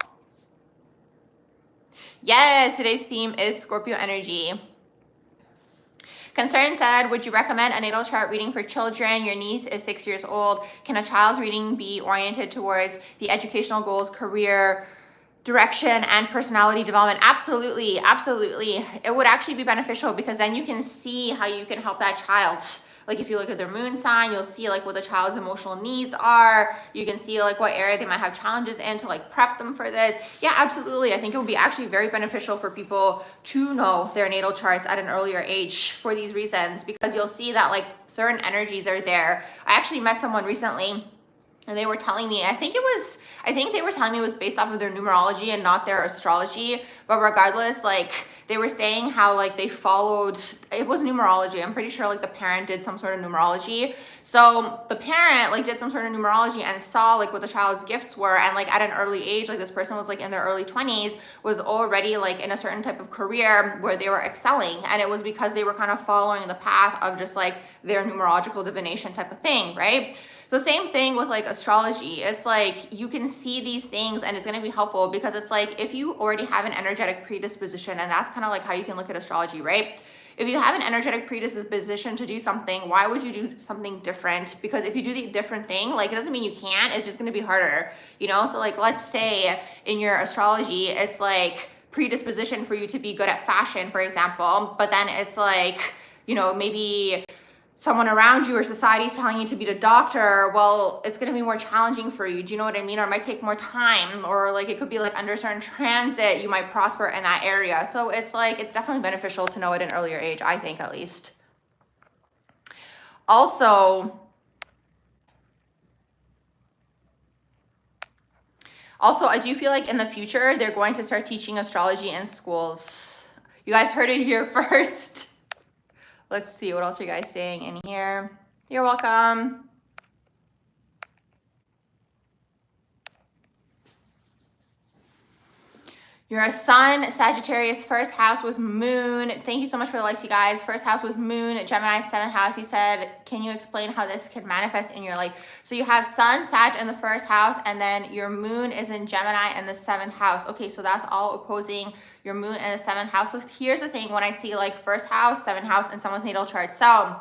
Yes, today's theme is Scorpio energy. Concern said, would you recommend a natal chart reading for children? Your niece is 6 years old. Can a child's reading be oriented towards the educational goals, career direction, and personality development? Absolutely, absolutely. It would actually be beneficial, because then you can see how you can help that child. Like if you look at their moon sign, you'll see like what the child's emotional needs are. You can see like what area they might have challenges in to like prep them for this. Yeah, absolutely. I think it would be actually very beneficial for people to know their natal charts at an earlier age for these reasons, because you'll see that like certain energies are there. I actually met someone recently and they were telling me, I think they were telling me it was based off of their numerology and not their astrology, but regardless, like they were saying how like they followed, it was numerology. I'm pretty sure like the parent did some sort of numerology. So the parent like did some sort of numerology and saw like what the child's gifts were. And like at an early age, like this person was like in their early 20s, was already like in a certain type of career where they were excelling. And it was because they were kind of following the path of just like their numerological divination type of thing, right? So same thing with like astrology. It's like you can see these things and it's going to be helpful because it's like if you already have an energetic predisposition, and that's kind of like how you can look at astrology, right? If you have an energetic predisposition to do something, why would you do something different? Because if you do the different thing, like it doesn't mean you can't, it's just going to be harder, you know? So like let's say in your astrology, it's like predisposition for you to be good at fashion, for example, but then it's like, you know, maybe someone around you or society is telling you to be the doctor, well, it's going to be more challenging for you. Do you know what I mean? Or it might take more time, or like it could be like under a certain transit, you might prosper in that area. So it's like, it's definitely beneficial to know at an earlier age, I think at least. Also, I do feel like in the future, they're going to start teaching astrology in schools. You guys heard it here first. Let's see, what else are you guys saying in here? You're welcome. You're a sun, Sagittarius, first house with moon. Thank you so much for the likes, you guys. First house with moon, Gemini, seventh house. You said, can you explain how this can manifest in your life? So you have sun, Sag in the first house, and then your moon is in Gemini in the seventh house. Okay, so that's all opposing your moon in the seventh house. So here's the thing, when I see like first house, seventh house in someone's natal chart. So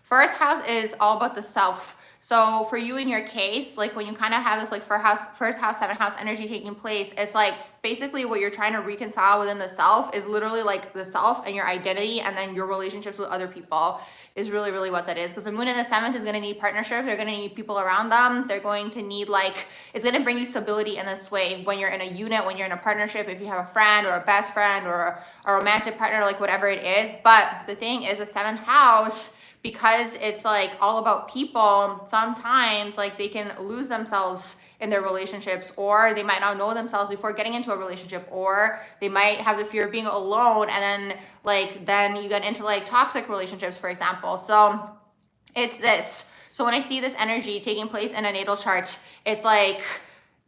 first house is all about the self. So for you in your case, like when you kind of have this like first house, seventh house energy taking place, it's like basically what you're trying to reconcile within the self is literally like the self and your identity, and then your relationships with other people is really, really what that is. Because the moon in the seventh is going to need partnership. They're going to need people around them. They're going to need like, it's going to bring you stability in this way when you're in a unit, when you're in a partnership, if you have a friend or a best friend or a romantic partner, like whatever it is. But the thing is the seventh house, because it's like all about people, sometimes like they can lose themselves in their relationships, or they might not know themselves before getting into a relationship, or they might have the fear of being alone, and then you get into like toxic relationships, for example. So it's this. So when I see this energy taking place in a natal chart, it's like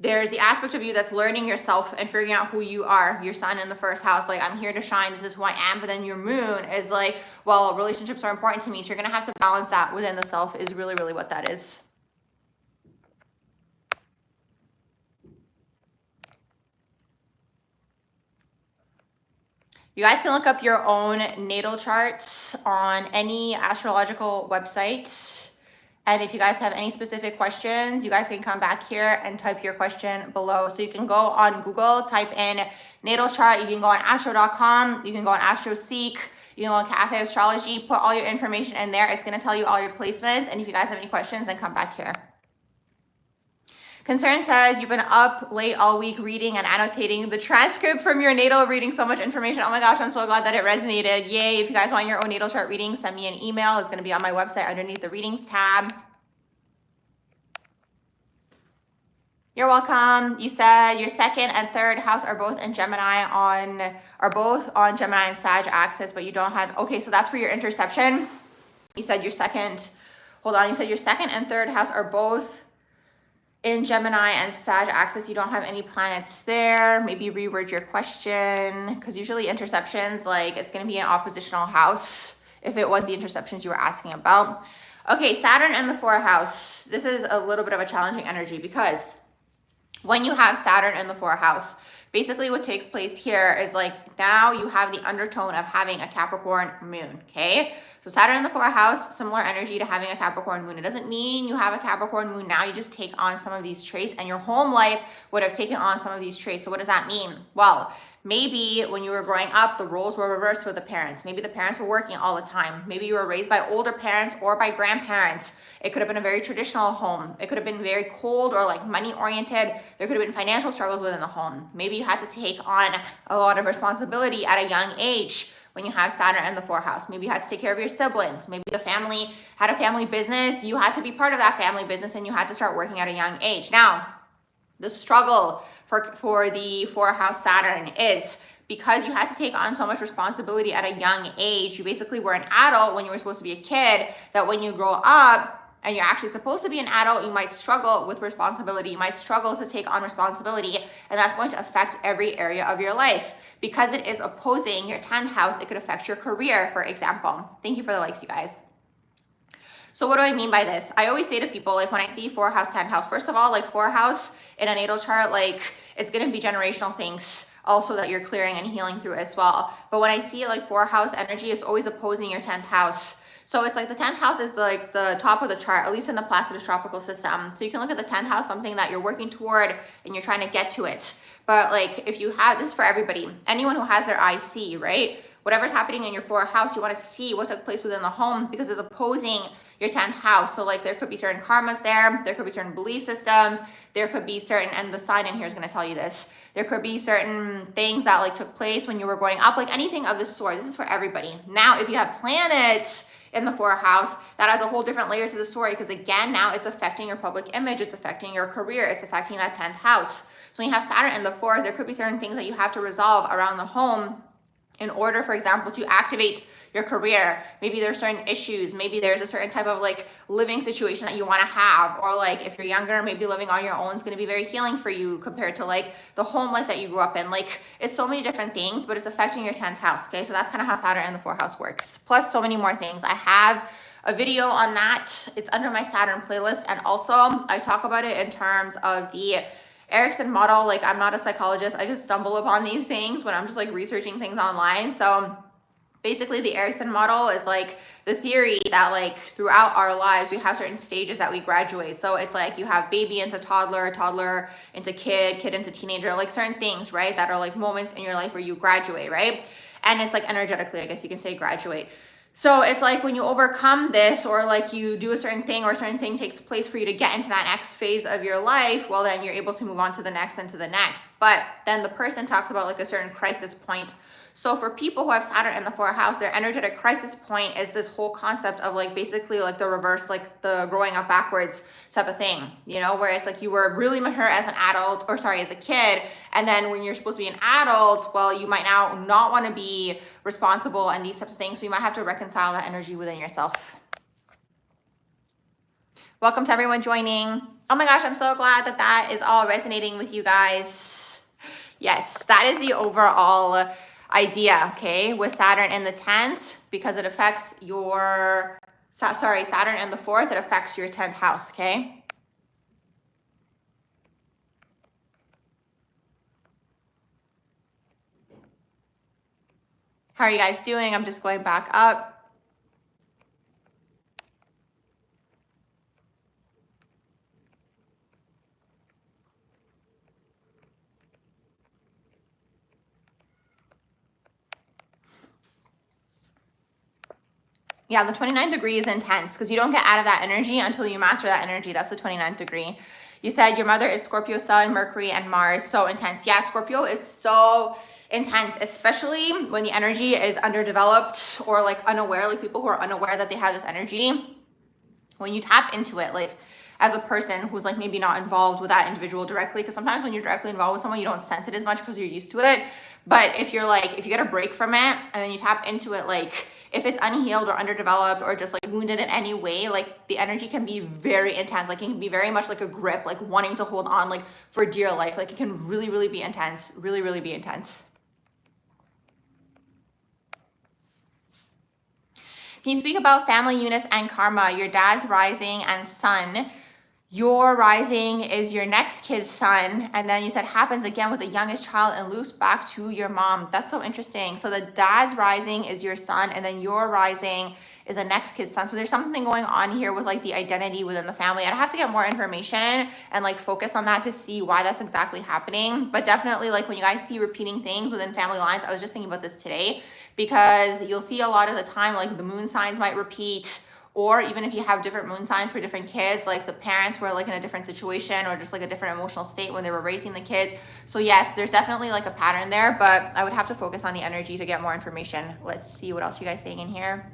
there's the aspect of you that's learning yourself and figuring out who you are. Your sun in the first house, like I'm here to shine, this is who I am. But then your moon is like, well, relationships are important to me, so you're gonna have to balance that within the self, is really, really what that is. You guys can look up your own natal charts on any astrological website. And if you guys have any specific questions, you guys can come back here and type your question below. So you can go on Google, type in natal chart. You can go on astro.com. You can go on AstroSeek. You can go on Cafe Astrology. Put all your information in there. It's going to tell you all your placements. And if you guys have any questions, then come back here. Concern says you've been up late all week reading and annotating the transcript from your natal reading. So much information. Oh my gosh, I'm so glad that it resonated. Yay. If you guys want your own natal chart reading, send me an email. It's going to be on my website underneath the readings tab. You're welcome. You said your second and third house are both in Gemini are both on Gemini and Sag axis, but you don't have, okay, so that's for your interception. You said your second, hold on, you said your second and third house are both in Gemini and Sag axis. You don't have any planets there. Maybe reword your question, because usually interceptions, like it's going to be an oppositional house if it was the interceptions you were asking about. Okay, Saturn in the fourth house. This is a little bit of a challenging energy, because when you have Saturn in the fourth house, basically what takes place here is like now you have the undertone of having a Capricorn moon, okay? So Saturn in the fourth house, similar energy to having a Capricorn moon. It doesn't mean you have a Capricorn moon now, you just take on some of these traits, and your home life would have taken on some of these traits. So what does that mean? Well, maybe when you were growing up, the roles were reversed with the parents. Maybe the parents were working all the time. Maybe you were raised by older parents or by grandparents. It could have been a very traditional home. It could have been very cold or like money oriented. There could have been financial struggles within the home. Maybe you had to take on a lot of responsibility at a young age, when you have Saturn in the 4th house. Maybe you had to take care of your siblings. Maybe the family had a family business. You had to be part of that family business and you had to start working at a young age. Now, the struggle for the 4th house Saturn is because you had to take on so much responsibility at a young age. You basically were an adult when you were supposed to be a kid, that when you grow up and you're actually supposed to be an adult, you might struggle with responsibility. You might struggle to take on responsibility, and that's going to affect every area of your life. Because it is opposing your 10th house, it could affect your career, for example. Thank you for the likes, you guys. So what do I mean by this? I always say to people, like when I see 4th house, 10th house, first of all, like 4th house in a natal chart, like it's going to be generational things also that you're clearing and healing through as well. But when I see like 4th house energy, it's always opposing your 10th house. So it's like the 10th house is like the top of the chart, at least in the Placidus tropical system. So you can look at the 10th house, something that you're working toward and you're trying to get to it. But like if you have, this is for everybody, anyone who has their IC, right? Whatever's happening in your 4th house, you want to see what took place within the home because it's opposing your 10th house. So like there could be certain karmas there could be certain belief systems, there could be certain, and the sign in here is going to tell you this, there could be certain things that like took place when you were growing up, like anything of the sort. This is for everybody. Now, if you have planets in the 4th house, that has a whole different layer to the story because again, now it's affecting your public image, it's affecting your career, it's affecting that 10th house. So when you have Saturn in the 4th, there could be certain things that you have to resolve around the home in order, for example, to activate your career. Maybe there's certain issues, maybe there's a certain type of like living situation that you want to have, or like if you're younger, maybe living on your own is going to be very healing for you compared to like the home life that you grew up in. Like it's so many different things, but it's affecting your 10th house. Okay, so that's kind of how Saturn in the 4th house works, plus so many more things. I have a video on that, it's under my Saturn playlist, and also I talk about it in terms of the Erickson model. Like I'm not a psychologist, I just stumble upon these things when I'm just like researching things online. So basically the Erickson model is like the theory that like throughout our lives we have certain stages that we graduate. So it's like you have baby into toddler, toddler into kid, kid into teenager, like certain things, right, that are like moments in your life where you graduate, right? And it's like energetically, I guess you can say, graduate. So it's like when you overcome this, or like you do a certain thing, or a certain thing takes place for you to get into that next phase of your life, well then you're able to move on to the next and to the next. But then the person talks about like a certain crisis point. So for people who have Saturn in the 4th house, their energetic crisis point is this whole concept of like basically like the reverse, like the growing up backwards type of thing, you know, where it's like you were really mature as an adult, or sorry, as a kid. And then when you're supposed to be an adult, well, you might now not want to be responsible and these types of things. So you might have to reconcile that energy within yourself. Welcome to everyone joining. Oh my gosh, I'm so glad that that is all resonating with you guys. Yes, that is the overall idea, okay, with Saturn in the 10th, because it affects your, Saturn in the 4th, it affects your 10th house, okay? How are you guys doing? I'm just going back up. Yeah, the 29th degree is intense because you don't get out of that energy until you master that energy. That's the 29th degree. You said your mother is Scorpio Sun, Mercury, and Mars. So intense. Yeah, Scorpio is so intense, especially when the energy is underdeveloped or like unaware, like people who are unaware that they have this energy. When you tap into it, like as a person who's like maybe not involved with that individual directly, because sometimes when you're directly involved with someone, you don't sense it as much because you're used to it. But if you're like, if you get a break from it and then you tap into it, like if it's unhealed or underdeveloped or just like wounded in any way, like the energy can be very intense. Like it can be very much like a grip, like wanting to hold on like for dear life. Like it can really, really be intense, really, really be intense. Can you speak about family units and karma? Your dad's rising and sun. Your rising is your next kid's son. And then you said happens again with the youngest child and loops back to your mom. That's so interesting. So the dad's rising is your son, and then your rising is the next kid's son. So there's something going on here with like the identity within the family. I'd have to get more information and like focus on that to see why that's exactly happening. But definitely like when you guys see repeating things within family lines, I was just thinking about this today, because you'll see a lot of the time like the moon signs might repeat, or even if you have different moon signs for different kids, like the parents were like in a different situation or just like a different emotional state when they were raising the kids. So yes, there's definitely like a pattern there, but I would have to focus on the energy to get more information. Let's see what else you guys saying in here.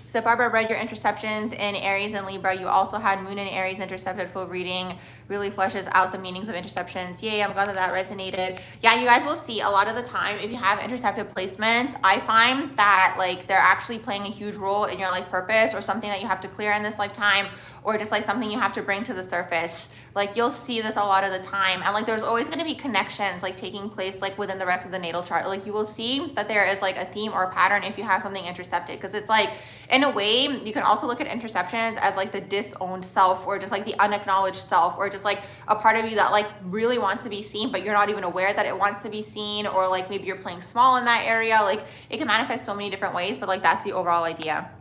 So Barbara, read your interceptions in Aries and Libra. You also had Moon in Aries intercepted. Full reading really fleshes out the meanings of interceptions. Yay, I'm glad that resonated. Yeah, you guys will see a lot of the time if you have intercepted placements, I find that like they're actually playing a huge role in your life purpose or something that you have to clear in this lifetime, or just like something you have to bring to the surface. Like you'll see this a lot of the time, and like there's always going to be connections like taking place like within the rest of the natal chart. Like you will see that there is like a theme or a pattern if you have something intercepted, because it's like in a way you can also look at interceptions as like the disowned self, or just like the unacknowledged self, or just like a part of you that like really wants to be seen but you're not even aware that it wants to be seen, or like maybe you're playing small in that area. Like it can manifest so many different ways, but like that's the overall idea.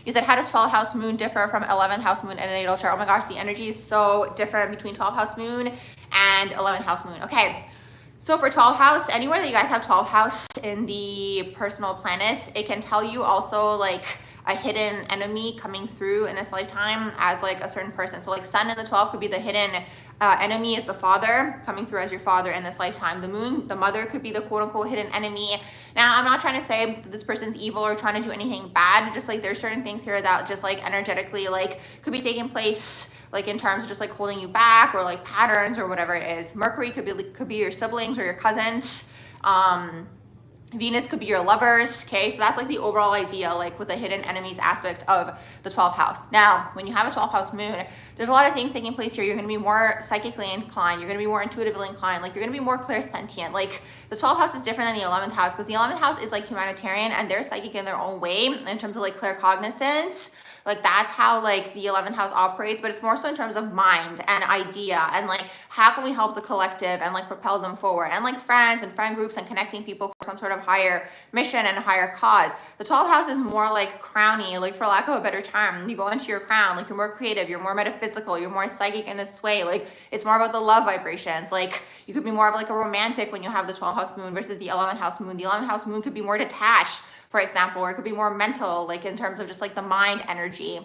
You said, how does 12th house moon differ from 11th house moon in a natal chart? Oh my gosh, the energy is so different between 12th house moon and 11th house moon. Okay, so for 12th house, anywhere that you guys have 12th house in the personal planets, it can tell you also like a hidden enemy coming through in this lifetime as like a certain person. So like sun in the 12th could be the hidden enemy, is the father coming through as your father in this lifetime. The moon, the mother, could be the quote unquote hidden enemy. Now, I'm not trying to say that this person's evil or trying to do anything bad. Just like there's certain things here that just like energetically like could be taking place, like in terms of just like holding you back, or like patterns or whatever it is. Mercury could be your siblings or your cousins. Venus could be your lovers. Okay, so that's like the overall idea, like with the hidden enemies aspect of the 12th house. Now, when you have a 12th house moon, there's a lot of things taking place here. You're going to be more psychically inclined. You're going to be more intuitively inclined. Like you're going to be more clairsentient. Like the 12th house is different than the 11th house, because the 11th house is like humanitarian and they're psychic in their own way in terms of like claircognizance. Like that's how like the 11th house operates, but it's more so in terms of mind and idea and like how can we help the collective and like propel them forward, and like friends and friend groups and connecting people for some sort of higher mission and a higher cause. The 12th house is more like crowny, like for lack of a better term. You go into your crown, like you're more creative, you're more metaphysical, you're more psychic in this way. Like it's more about the love vibrations. Like you could be more of like a romantic when you have the 12th house moon versus the 11th house moon. The 11th house moon could be more detached, for example, or it could be more mental, like in terms of just like the mind energy.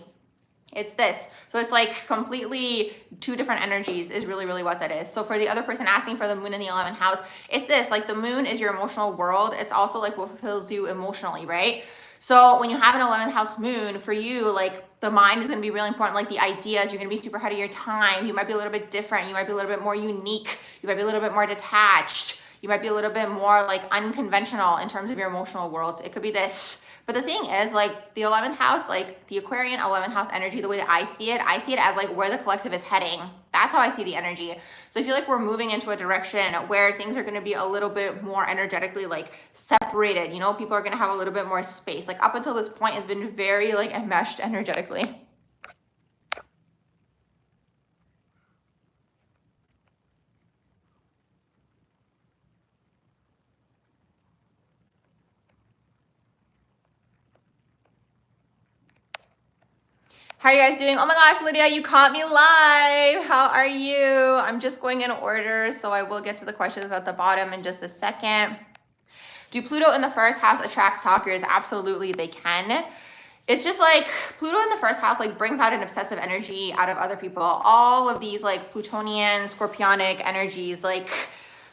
It's this. So it's like completely two different energies is really, really what that is. So for the other person asking for the moon in the 11th house, it's this, like the moon is your emotional world. It's also like what fulfills you emotionally, right? So when you have an 11th house moon, for you, like the mind is going to be really important. Like the ideas, you're going to be super ahead of your time. You might be a little bit different. You might be a little bit more unique. You might be a little bit more detached. You might be a little bit more like unconventional in terms of your emotional world. It could be this. But the thing is, like the 11th house, like the Aquarian 11th house energy, the way that I see it as like where the collective is heading. That's how I see the energy. So I feel like we're moving into a direction where things are going to be a little bit more energetically like separated. You know, people are going to have a little bit more space. Like up until this point, it's been very like enmeshed energetically. How are you guys doing? Oh my gosh, Lydia, you caught me live. How are you? I'm just going in order, so I will get to the questions at the bottom in just a second. Do Pluto in the first house attract stalkers? Absolutely, they can. It's just like Pluto in the first house like brings out an obsessive energy out of other people. All of these like Plutonian, Scorpionic energies, like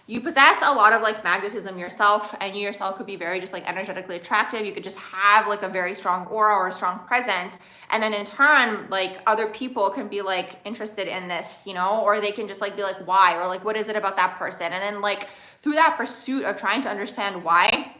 you possess a lot of like magnetism yourself, and you yourself could be very just like energetically attractive. You could just have like a very strong aura or a strong presence, and then in turn like other people can be like interested in this, you know, or they can just like be like, why, or like what is it about that person? And then like through that pursuit of trying to understand why,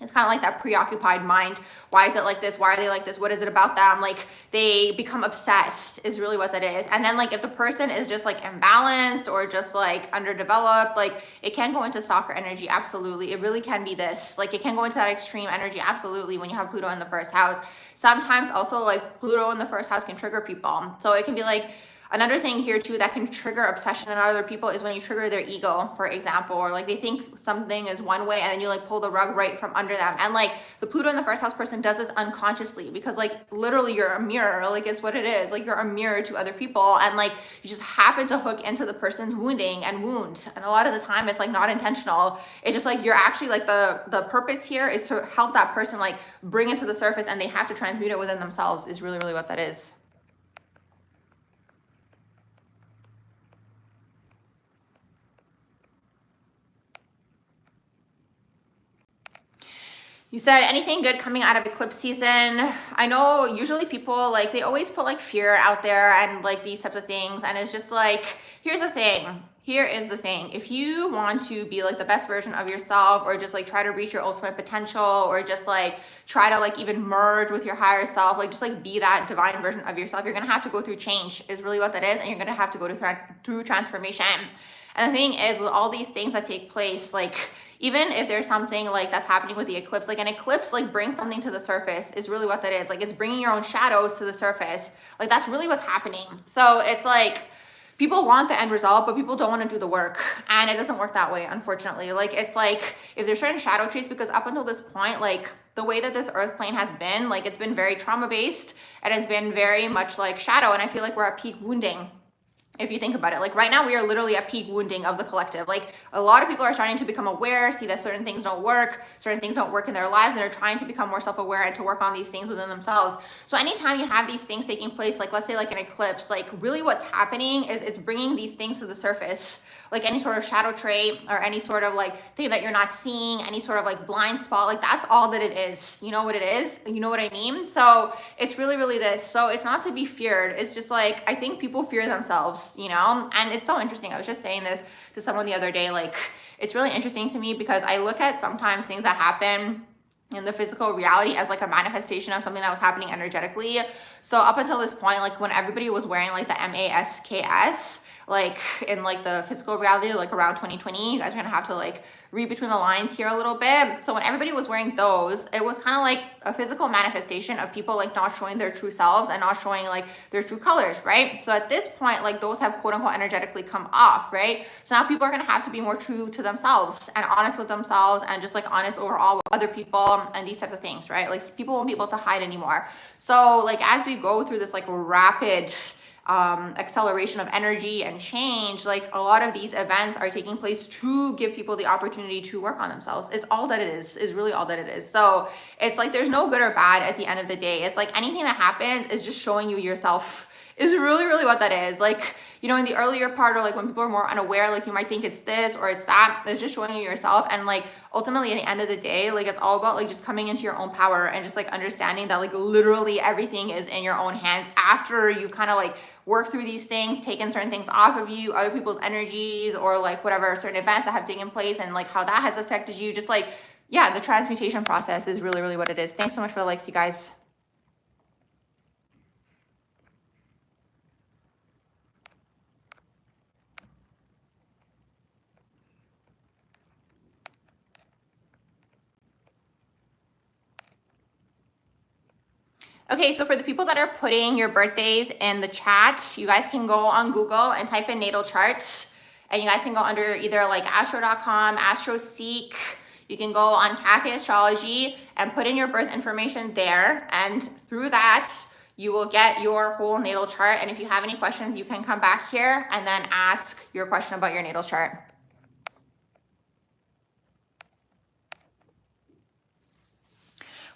it's kind of like that preoccupied mind. Why is it like this? Why are they like this? What is it about them? Like they become obsessed is really what that is. And then like if the person is just like imbalanced or just like underdeveloped, like it can go into stalker energy. Absolutely. It really can be this. Like it can go into that extreme energy. Absolutely. When you have Pluto in the first house. Sometimes also like Pluto in the first house can trigger people. So it can be like Another thing here too that can trigger obsession in other people is when you trigger their ego, for example, or like they think something is one way and then you like pull the rug right from under them. And like the Pluto in the first house person does this unconsciously because like literally you're a mirror, like it's what it is. Like you're a mirror to other people and like you just happen to hook into the person's wounding and wound. And a lot of the time it's like not intentional. It's just like you're actually like the purpose here is to help that person like bring it to the surface and they have to transmute it within themselves is really, really what that is. You said anything good coming out of eclipse season. I know usually people like they always put like fear out there and like these types of things. And it's just like, here's the thing. Here is the thing. If you want to be like the best version of yourself or just like try to reach your ultimate potential or just like try to like even merge with your higher self, like just like be that divine version of yourself, you're going to have to go through change is really what that is. And you're going to have to go through transformation. And the thing is with all these things that take place, like even if there's something like that's happening with the eclipse, like an eclipse like brings something to the surface is really what that is. Like it's bringing your own shadows to the surface. Like that's really what's happening. So it's like people want the end result, but people don't want to do the work. And it doesn't work that way, unfortunately. Like it's like if there's certain shadow traits, because up until this point, like the way that this earth plane has been, like it's been very trauma based and it's been very much like shadow. And I feel like we're at peak wounding. If you think about it, like right now we are literally at peak wounding of the collective. Like a lot of people are starting to become aware, see that certain things don't work in their lives, and they're trying to become more self-aware and to work on these things within themselves. So anytime you have these things taking place, like let's say like an eclipse, like really what's happening is it's bringing these things to the surface, like any sort of shadow trait or any sort of like thing that you're not seeing, any sort of like blind spot, like that's all that it is. You know what it is? You know what I mean? So it's really, really this. So it's not to be feared. It's just like, I think people fear themselves, you know? And it's so interesting. I was just saying this to someone the other day, like it's really interesting to me because I look at sometimes things that happen in the physical reality as like a manifestation of something that was happening energetically. So up until this point, like when everybody was wearing like the MASKS, like in like the physical reality, like around 2020, you guys are gonna have to like read between the lines here a little bit. So when everybody was wearing those, it was kind of like a physical manifestation of people like not showing their true selves and not showing like their true colors, right? So at this point, like those have quote unquote energetically come off, right? So now people are gonna have to be more true to themselves and honest with themselves and just like honest overall with other people and these types of things, right? Like people won't be able to hide anymore. So like as we go through this like rapid acceleration of energy and change, like a lot of these events are taking place to give people the opportunity to work on themselves. It's all that it is really all that it is. So it's like there's no good or bad at the end of the day. It's like anything that happens is just showing you yourself is really, really what that is. Like, you know, in the earlier part or like when people are more unaware, like you might think it's this or it's that. It's just showing you yourself. And like ultimately at the end of the day, like it's all about like just coming into your own power and just like understanding that like literally everything is in your own hands after you kind of like work through these things, taken certain things off of you, other people's energies or like whatever certain events that have taken place and like how that has affected you. Just like, yeah, the transmutation process is really, really what it is. Thanks so much for the likes, you guys. Okay, so for the people that are putting your birthdays in the chat, you guys can go on Google and type in natal chart. And you guys can go under either like astro.com, AstroSeek. You can go on Cafe Astrology and put in your birth information there. And through that, you will get your whole natal chart. And if you have any questions, you can come back here and then ask your question about your natal chart.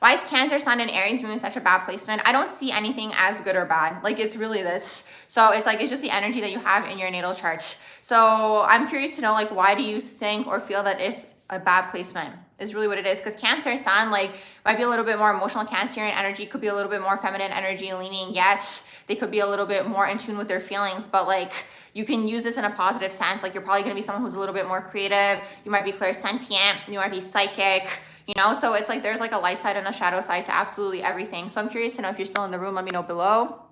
Why is Cancer, Sun, and Aries moon such a bad placement? I don't see anything as good or bad. Like it's really this. So it's like, it's just the energy that you have in your natal chart. So I'm curious to know, like, why do you think or feel that it's a bad placement is really what it is? Because Cancer, Sun, like might be a little bit more emotional Cancerian energy, could be a little bit more feminine energy leaning. Yes, they could be a little bit more in tune with their feelings, but like you can use this in a positive sense. Like you're probably going to be someone who's a little bit more creative. You might be clairsentient. You might be psychic. You know, so it's like there's like a light side and a shadow side to absolutely everything. So I'm curious to know if you're still in the room. Let me know below.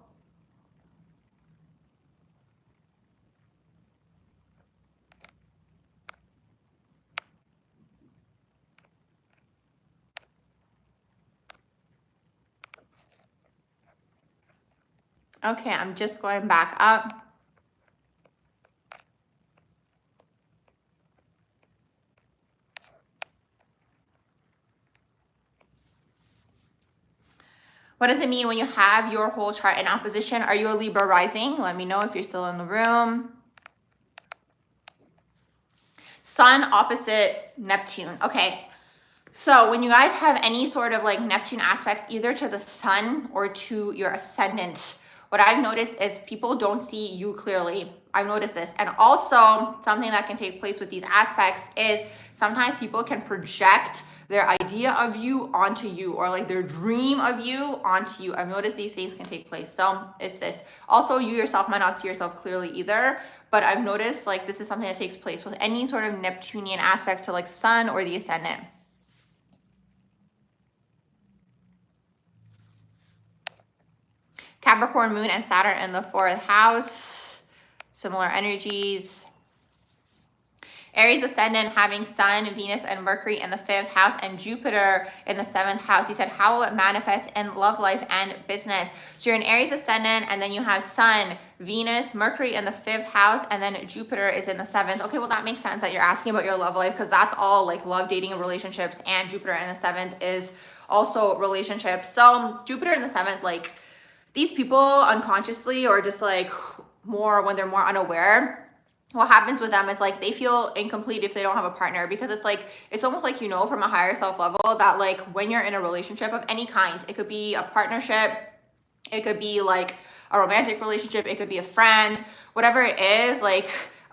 Okay, I'm just going back up. What does it mean when you have your whole chart in opposition? Are you a Libra rising? Let me know if you're still in the room. Sun opposite Neptune. Okay. So when you guys have any sort of like Neptune aspects, either to the sun or to your ascendant, what I've noticed is people don't see you clearly. I've noticed this. And also something that can take place with these aspects is sometimes people can project their idea of you onto you, or like their dream of you onto you. I've noticed these things can take place. So it's this. Also, you yourself might not see yourself clearly either, but I've noticed like this is something that takes place with any sort of Neptunian aspects to like sun or the ascendant. Capricorn moon and Saturn in the 4th house, similar energies. Aries ascendant having Sun, Venus, and Mercury in the 5th house and Jupiter in the 7th house. You said, how will it manifest in love life and business? So you're an Aries ascendant, and then you have Sun, Venus, Mercury in the 5th house, and then Jupiter is in the 7th. Okay, well, that makes sense that you're asking about your love life, because that's all like love, dating, and relationships, and Jupiter in the 7th is also relationships. So Jupiter in the 7th, like these people unconsciously, or just like more when they're more unaware, what happens with them is like they feel incomplete if they don't have a partner, because it's like it's almost like, you know, from a higher self level that like when you're in a relationship of any kind, it could be a partnership, it could be like a romantic relationship, it could be a friend, whatever it is, like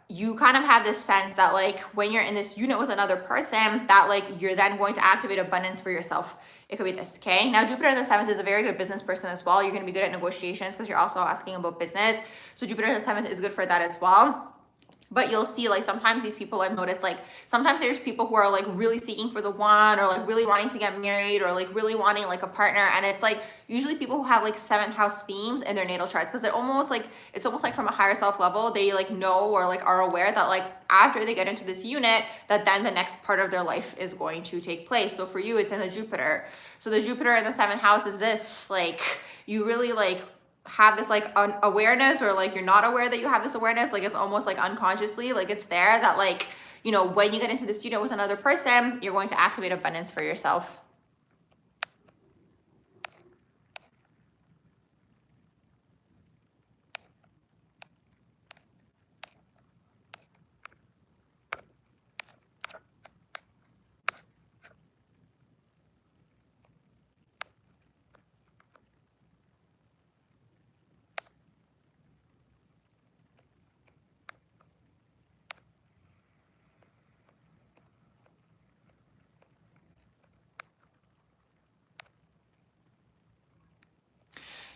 you kind of have this sense that like when you're in this unit with another person, that like you're then going to activate abundance for yourself. It could be this, okay? Now, Jupiter in the 7th is a very good business person as well. You're going to be good at negotiations because you're also asking about business. So Jupiter in the 7th is good for that as well. But you'll see like sometimes these people, I've noticed, like sometimes there's people who are like really seeking for the one, or like really wanting to get married, or like really wanting like a partner. And it's like usually people who have like 7th house themes in their natal charts, because it's almost like from a higher self level, they like know or like are aware that like after they get into this unit, that then the next part of their life is going to take place. So for you, it's in the Jupiter. So the Jupiter in the 7th house is this, like you really like have this like awareness, or like you're not aware that you have this awareness, like it's almost like unconsciously, like it's there, that like, you know, when you get into this unit with another person, you're going to activate abundance for yourself.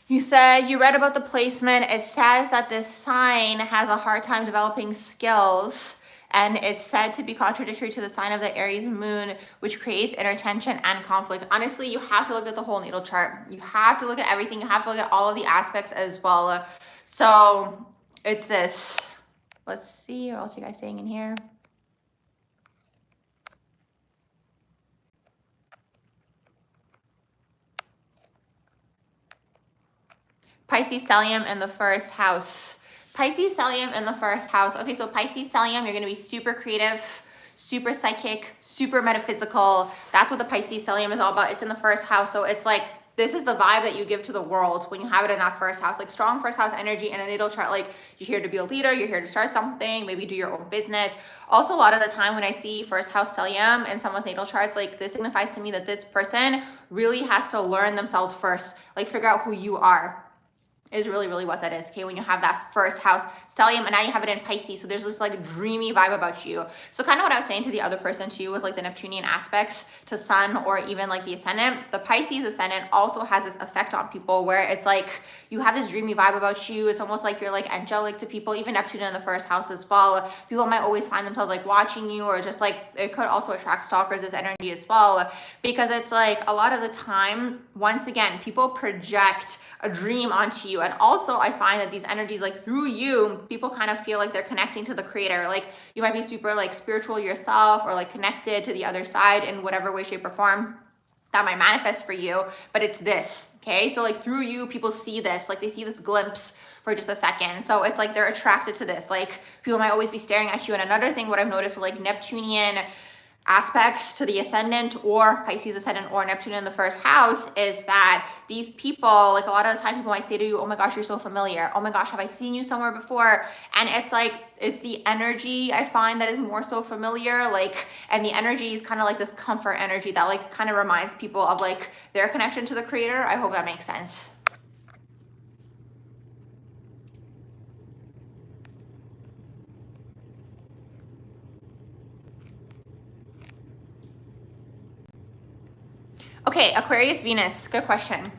You said you read about the placement. It says that this sign has a hard time developing skills, and it's said to be contradictory to the sign of the Aries moon, which creates inner tension and conflict. Honestly, you have to look at the whole natal chart. You have to look at everything. You have to look at all of the aspects as well. So it's this. Let's see, what else are you guys saying in here? Pisces stellium in the 1st house. Pisces stellium in the 1st house. Okay, so Pisces stellium, you're going to be super creative, super psychic, super metaphysical. That's what the Pisces stellium is all about. It's in the 1st house. So it's like, this is the vibe that you give to the world when you have it in that 1st house, like strong 1st house energy in a natal chart. Like you're here to be a leader, you're here to start something, maybe do your own business. Also, a lot of the time when I see 1st house stellium in someone's natal charts, like this signifies to me that this person really has to learn themselves first, like figure out who you are. Is really, really what that is, okay? When you have that 1st house stellium, and now you have it in Pisces, so there's this like dreamy vibe about you. So kind of what I was saying to the other person too, with like the Neptunian aspects to sun, or even like the ascendant, the Pisces ascendant also has this effect on people where it's like you have this dreamy vibe about you. It's almost like you're like angelic to people. Even Neptune in the 1st house as well, people might always find themselves like watching you, or just like it could also attract stalkers, this energy as well, because it's like a lot of the time, once again, people project a dream onto you. And also I find that these energies, like through you, people kind of feel like they're connecting to the creator. Like you might be super like spiritual yourself, or like connected to the other side in whatever way, shape, or form that might manifest for you. But it's this, okay? So like through you, people see this, like they see this glimpse for just a second. So it's like they're attracted to this. Like people might always be staring at you. And another thing, what I've noticed with like Neptunian aspect to the ascendant or Pisces ascendant or Neptune in the first house is that these people, like a lot of the time people might say to you, oh my gosh, you're so familiar. Oh my gosh, have I seen you somewhere before? And it's like, it's the energy I find that is more so familiar, like, and the energy is kind of like this comfort energy that like kind of reminds people of like their connection to the creator. I hope that makes sense. Okay, Aquarius, Venus, good question.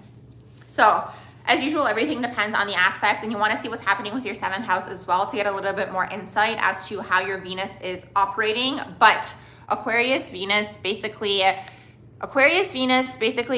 So as usual, everything depends on the aspects, and you want to see what's happening with your 7th house as well to get a little bit more insight as to how your Venus is operating. But Aquarius, Venus basically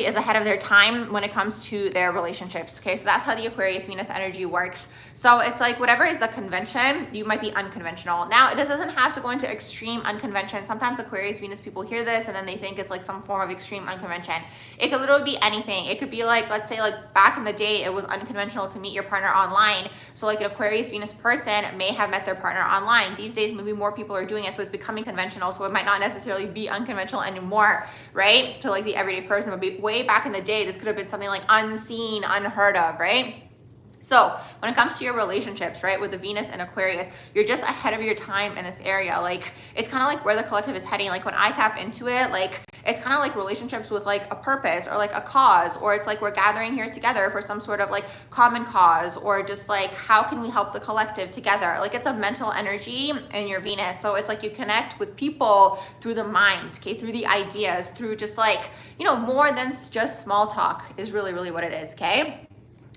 is ahead of their time when it comes to their relationships. Okay, so that's how the Aquarius Venus energy works. So it's like whatever is the convention, you might be unconventional. Now, it doesn't have to go into extreme unconvention. Sometimes Aquarius Venus people hear this and then they think it's like some form of extreme unconvention. It could literally be anything. It could be like, let's say like back in the day, it was unconventional to meet your partner online. So like an Aquarius Venus person may have met their partner online. These days, maybe more people are doing it, so it's becoming conventional. So it might not necessarily be unconventional anymore, right? To like the everyday person, but way back in the day, this could have been something like unseen, unheard of, right? So when it comes to your relationships, right, with the Venus and Aquarius, you're just ahead of your time in this area. Like, it's kind of like where the collective is heading. Like when I tap into it, like it's kind of like relationships with like a purpose or like a cause, or it's like we're gathering here together for some sort of like common cause, or just like how can we help the collective together? Like it's a mental energy in your Venus. So it's like you connect with people through the mind, okay, through the ideas, through just like, you know, more than just small talk is really, really what it is, okay?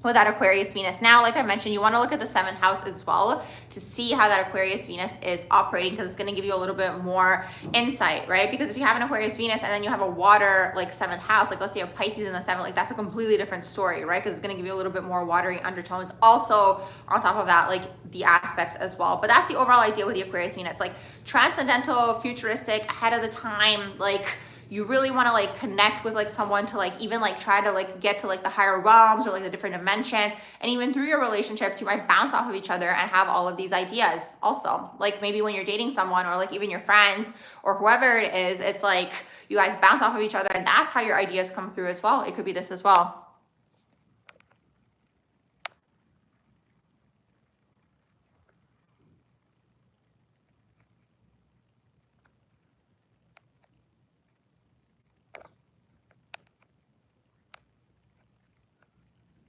With that Aquarius Venus. Now, like I mentioned, you want to look at the 7th house as well to see how that Aquarius Venus is operating, because it's going to give you a little bit more insight, right? Because if you have an Aquarius Venus and then you have a water like 7th house, like let's say you have Pisces in the 7th, like that's a completely different story, right? Because it's going to give you a little bit more watery undertones. Also, on top of that, like the aspects as well. But that's the overall idea with the Aquarius Venus, like transcendental, futuristic, ahead of the time, like you really want to like connect with like someone to like even like try to like get to like the higher realms or like the different dimensions. And even through your relationships, you might bounce off of each other and have all of these ideas also. Like maybe when you're dating someone or like even your friends or whoever it is, it's like you guys bounce off of each other, and that's how your ideas come through as well. It could be this as well.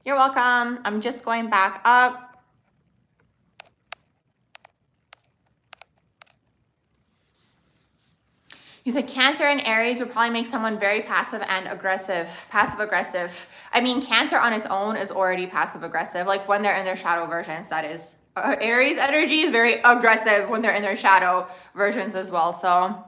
You're welcome. I'm just going back up. You said Cancer and Aries would probably make someone very passive and aggressive. Passive aggressive. I mean, Cancer on its own is already passive aggressive. Like when they're in their shadow versions, that is. Aries energy is very aggressive when they're in their shadow versions as well. So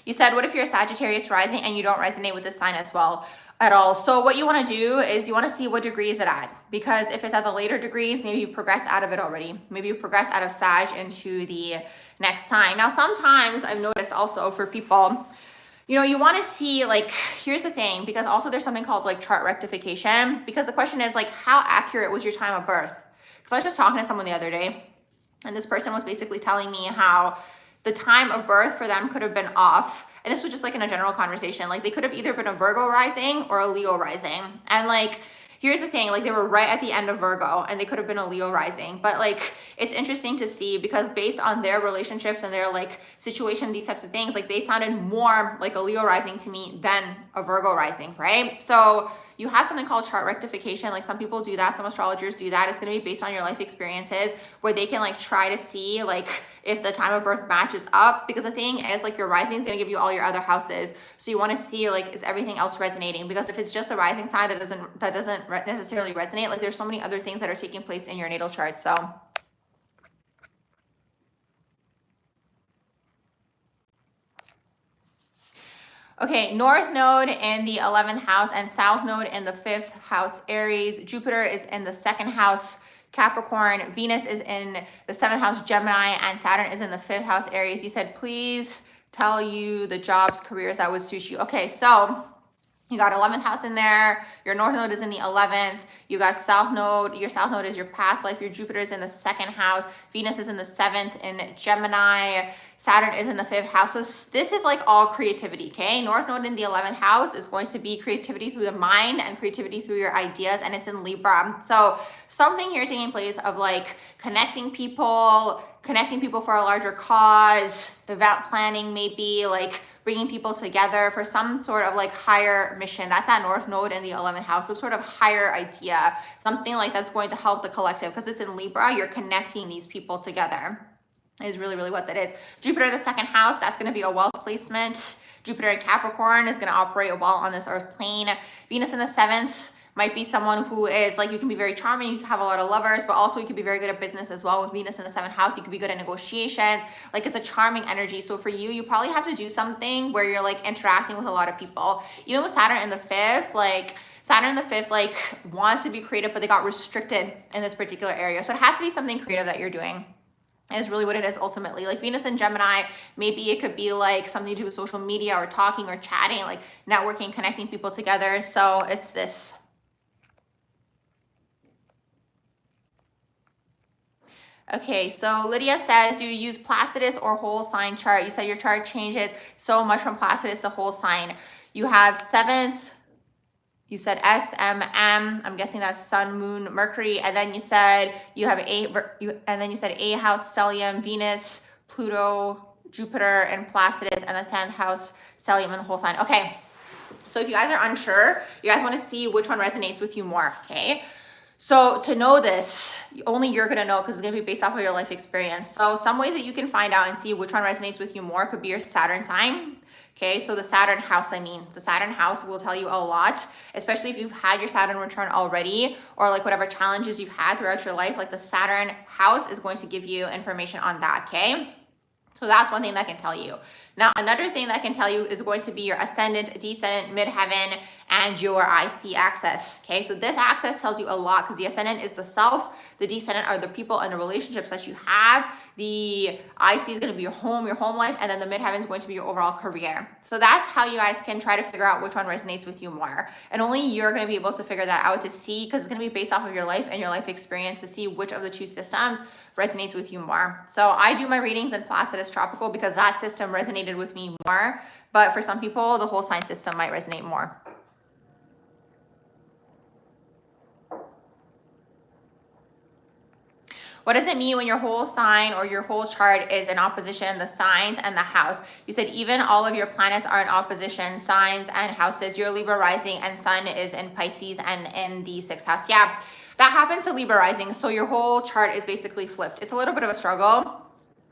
you said, what if you're a Sagittarius rising and you don't resonate with this sign as well at all? So what you want to do is you want to see what degree is it at, because if it's at the later degrees, maybe you've progressed out of it already. Maybe you've progressed out of Sag into the next sign. Now, sometimes I've noticed also for people, you know, you want to see like, here's the thing, because also there's something called like chart rectification, because the question is like, how accurate was your time of birth? Because I was just talking to someone the other day, and this person was basically telling me how the time of birth for them could have been off. And this was just like in a general conversation. Like they could have either been a Virgo rising or a Leo rising. And like, here's the thing, like they were right at the end of Virgo and they could have been a Leo rising. But like, it's interesting to see, because based on their relationships and their like situation, these types of things, like they sounded more like a Leo rising to me than a Virgo rising, right? So you have something called chart rectification. Like some people do that, some astrologers do that. It's going to be based on your life experiences, where they can like try to see like if the time of birth matches up, because the thing is like your rising is going to give you all your other houses. So you want to see like, is everything else resonating? Because if it's just the rising sign that doesn't necessarily resonate, like there's so many other things that are taking place in your natal chart. So okay, North Node in the 11th house and South Node in the 5th house, Aries. Jupiter is in the 2nd house, Capricorn. Venus is in the 7th house, Gemini, and Saturn is in the 5th house, Aries. You said, please tell you the jobs, careers that would suit you. Okay, so You got 11th house in there. Your north node is in the 11th. You got south node. Your south node is your past life. Your Jupiter is in the 2nd house. Venus is in the 7th in Gemini. Saturn is in the 5th house. So this is like all creativity, okay? North node in the 11th house is going to be creativity through the mind and creativity through your ideas, and it's in Libra. So something here taking place of like connecting people for a larger cause, event planning, maybe like bringing people together for some sort of like higher mission. That's that north node in the 11th house, some sort of higher idea, something like that's going to help the collective, because it's in Libra. You're connecting these people together is really, really what that is. Jupiter in the 2nd house, that's going to be a wealth placement. Jupiter in Capricorn is going to operate well on this earth plane. Venus in the 7th might be someone who is like, you can be very charming, you can have a lot of lovers, but also you could be very good at business as well. With Venus in the 7th house, you could be good at negotiations. Like, it's a charming energy. So for you, you probably have to do something where you're like interacting with a lot of people. Even with Saturn in the 5th, like Saturn in the 5th, like wants to be creative, but they got restricted in this particular area. So it has to be something creative that you're doing. Is really what it is ultimately. Like Venus in Gemini, maybe it could be like something to do with social media or talking or chatting, like networking, connecting people together. So it's this. Okay, so Lydia says, do you use Placidus or whole sign chart? You said your chart changes so much from Placidus to whole sign. You have 7th, you said SMM, I'm guessing that's Sun, Moon, Mercury, and then you said you have A house, stellium, Venus, Pluto, Jupiter, and Placidus, and the 10th house, stellium, and the whole sign. Okay, so if you guys are unsure, you guys want to see which one resonates with you more, okay? So to know this, only you're going to know, because it's going to be based off of your life experience. So some ways that you can find out and see which one resonates with you more could be your Saturn sign. Okay, so the Saturn house, the Saturn house will tell you a lot, especially if you've had your Saturn return already, or like whatever challenges you've had throughout your life, like the Saturn house is going to give you information on that, okay? So that's one thing that can tell you. Now, another thing that can tell you is going to be your ascendant, descendant, midheaven, and your IC axis. Okay, so this axis tells you a lot, because the ascendant is the self, the descendant are the people and the relationships that you have. The IC is going to be your home life, and then the midheaven is going to be your overall career. So that's how you guys can try to figure out which one resonates with you more. And only you're going to be able to figure that out, to see, because it's going to be based off of your life and your life experience, to see which of the two systems resonates with you more. So I do my readings in Placidus Tropical because that system resonated with me more. But for some people, the whole sign system might resonate more. What does it mean when your whole sign or your whole chart is in opposition, the signs and the house? You said even all of your planets are in opposition, signs and houses. Your Libra rising and sun is in Pisces and in the 6th house. Yeah, that happens to Libra rising. So your whole chart is basically flipped. It's a little bit of a struggle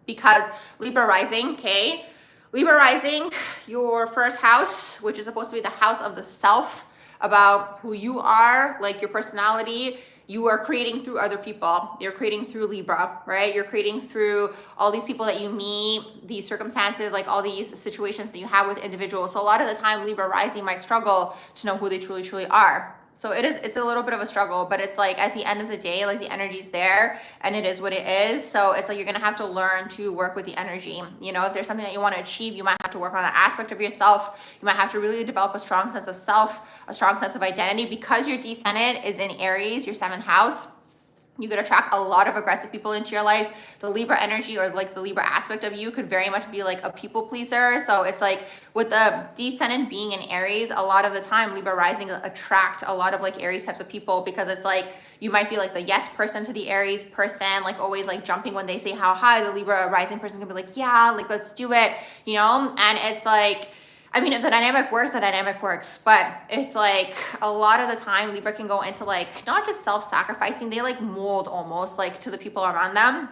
because Libra rising, okay? Libra rising, your first house, which is supposed to be the house of the self, about who you are, like your personality, you are creating through other people. You're creating through Libra, right? You're creating through all these people that you meet, these circumstances, like all these situations that you have with individuals. So a lot of the time, Libra rising might struggle to know who they truly, truly are. So it's a little bit of a struggle, but it's like at the end of the day, like the energy's there and it is what it is. So it's like you're going to have to learn to work with the energy. You know, if there's something that you want to achieve, you might have to work on that aspect of yourself. You might have to really develop a strong sense of self, a strong sense of identity, because your descendant is in Aries, your 7th house. You could attract a lot of aggressive people into your life. The Libra energy, or like the Libra aspect of you, could very much be like a people pleaser. So it's like with the descendant being in Aries, a lot of the time Libra rising attract a lot of like Aries types of people, because it's like you might be like the yes person to the Aries person, like always like jumping when they say how high. The Libra rising person can be like, yeah, like let's do it, you know? And it's like, I mean, if the dynamic works, the dynamic works. But it's like a lot of the time Libra can go into like not just self-sacrificing, they like mold almost like to the people around them.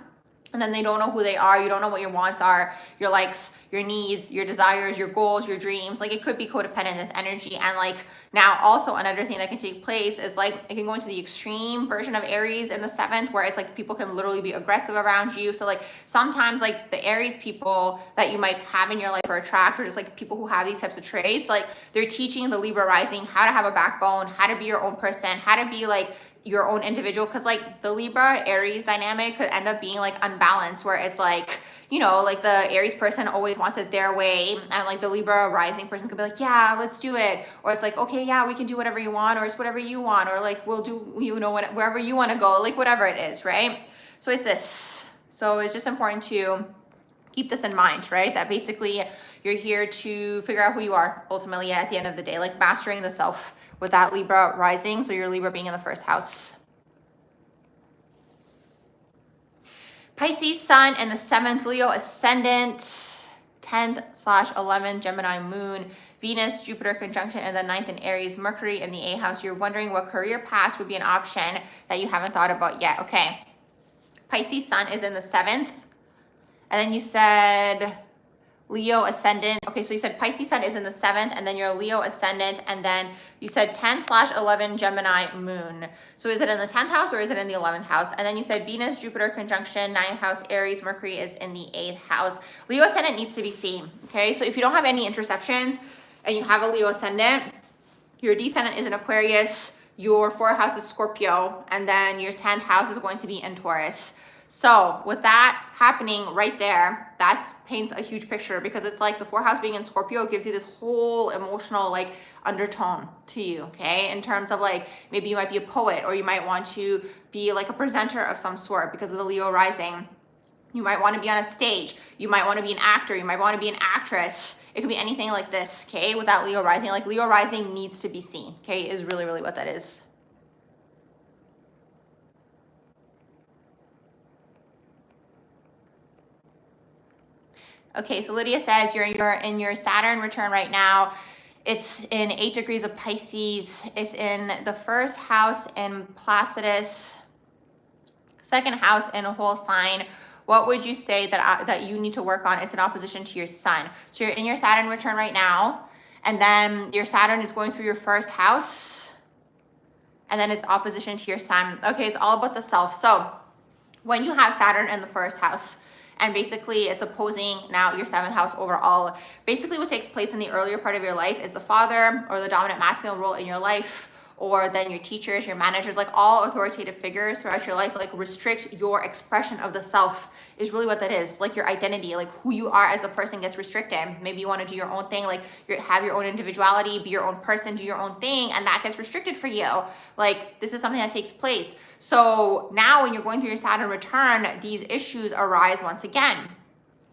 And then they don't know who they are. You don't know what your wants are, your likes, your needs, your desires, your goals, your dreams. Like it could be codependent, this energy. And like now also another thing that can take place is like it can go into the extreme version of Aries in the 7th, where it's like people can literally be aggressive around you. So like sometimes like the Aries people that you might have in your life or attract, or just like people who have these types of traits, like they're teaching the Libra rising how to have a backbone, how to be your own person, how to be like your own individual, because like the Libra Aries dynamic could end up being like unbalanced, where it's like, you know, like the Aries person always wants it their way, and like the Libra rising person could be like, yeah, let's do it. Or it's like, okay, yeah, we can do whatever you want, or it's whatever you want, or like we'll do, you know, wherever you want to go, like whatever it is, right? So it's this. So it's just important to keep this in mind, right? That basically you're here to figure out who you are ultimately at the end of the day, like mastering the self with that Libra rising. So your Libra being in the first house. Pisces sun and the 7th, Leo ascendant, 10th/11th, Gemini moon, Venus, Jupiter conjunction in the 9th in Aries, Mercury in the 8th house. You're wondering what career path would be an option that you haven't thought about yet. Okay. Pisces sun is in the 7th. And then you said Leo ascendant. Okay, so you said Pisces sun is in the 7th, and then your Leo ascendant, and then you said 10/11 Gemini moon. So is it in the 10th house or is it in the 11th house? And then you said Venus, Jupiter conjunction, 9th house, Aries, Mercury is in the 8th house. Leo ascendant needs to be seen, okay? So if you don't have any interceptions and you have a Leo ascendant, your descendant is in Aquarius, your 4th house is Scorpio, and then your 10th house is going to be in Taurus. So with that happening right there, that paints a huge picture, because it's like the 4th house being in Scorpio gives you this whole emotional like undertone to you, okay? In terms of like, maybe you might be a poet, or you might want to be like a presenter of some sort because of the Leo rising. You might want to be on a stage. You might want to be an actor. You might want to be an actress. It could be anything like this, okay? With that Leo rising, like Leo rising needs to be seen, okay? Is really, really what that is. Okay, so Lydia says you're in your Saturn return right now. It's in 8 degrees of Pisces. It's in the 1st house in Placidus, 2nd house in a whole sign. What would you say that you need to work on? It's in opposition to your sun. So you're in your Saturn return right now, and then your Saturn is going through your 1st house, and then it's opposition to your sun. Okay, it's all about the self. So when you have Saturn in the 1st house, and basically it's opposing now your 7th house overall, basically what takes place in the earlier part of your life is the father or the dominant masculine role in your life, or then your teachers, your managers, like all authoritative figures throughout your life, like restrict your expression of the self is really what that is. Like your identity, like who you are as a person gets restricted. Maybe you want to do your own thing, like have your own individuality, be your own person, do your own thing, and that gets restricted for you. Like this is something that takes place. So now when you're going through your Saturn return, these issues arise once again,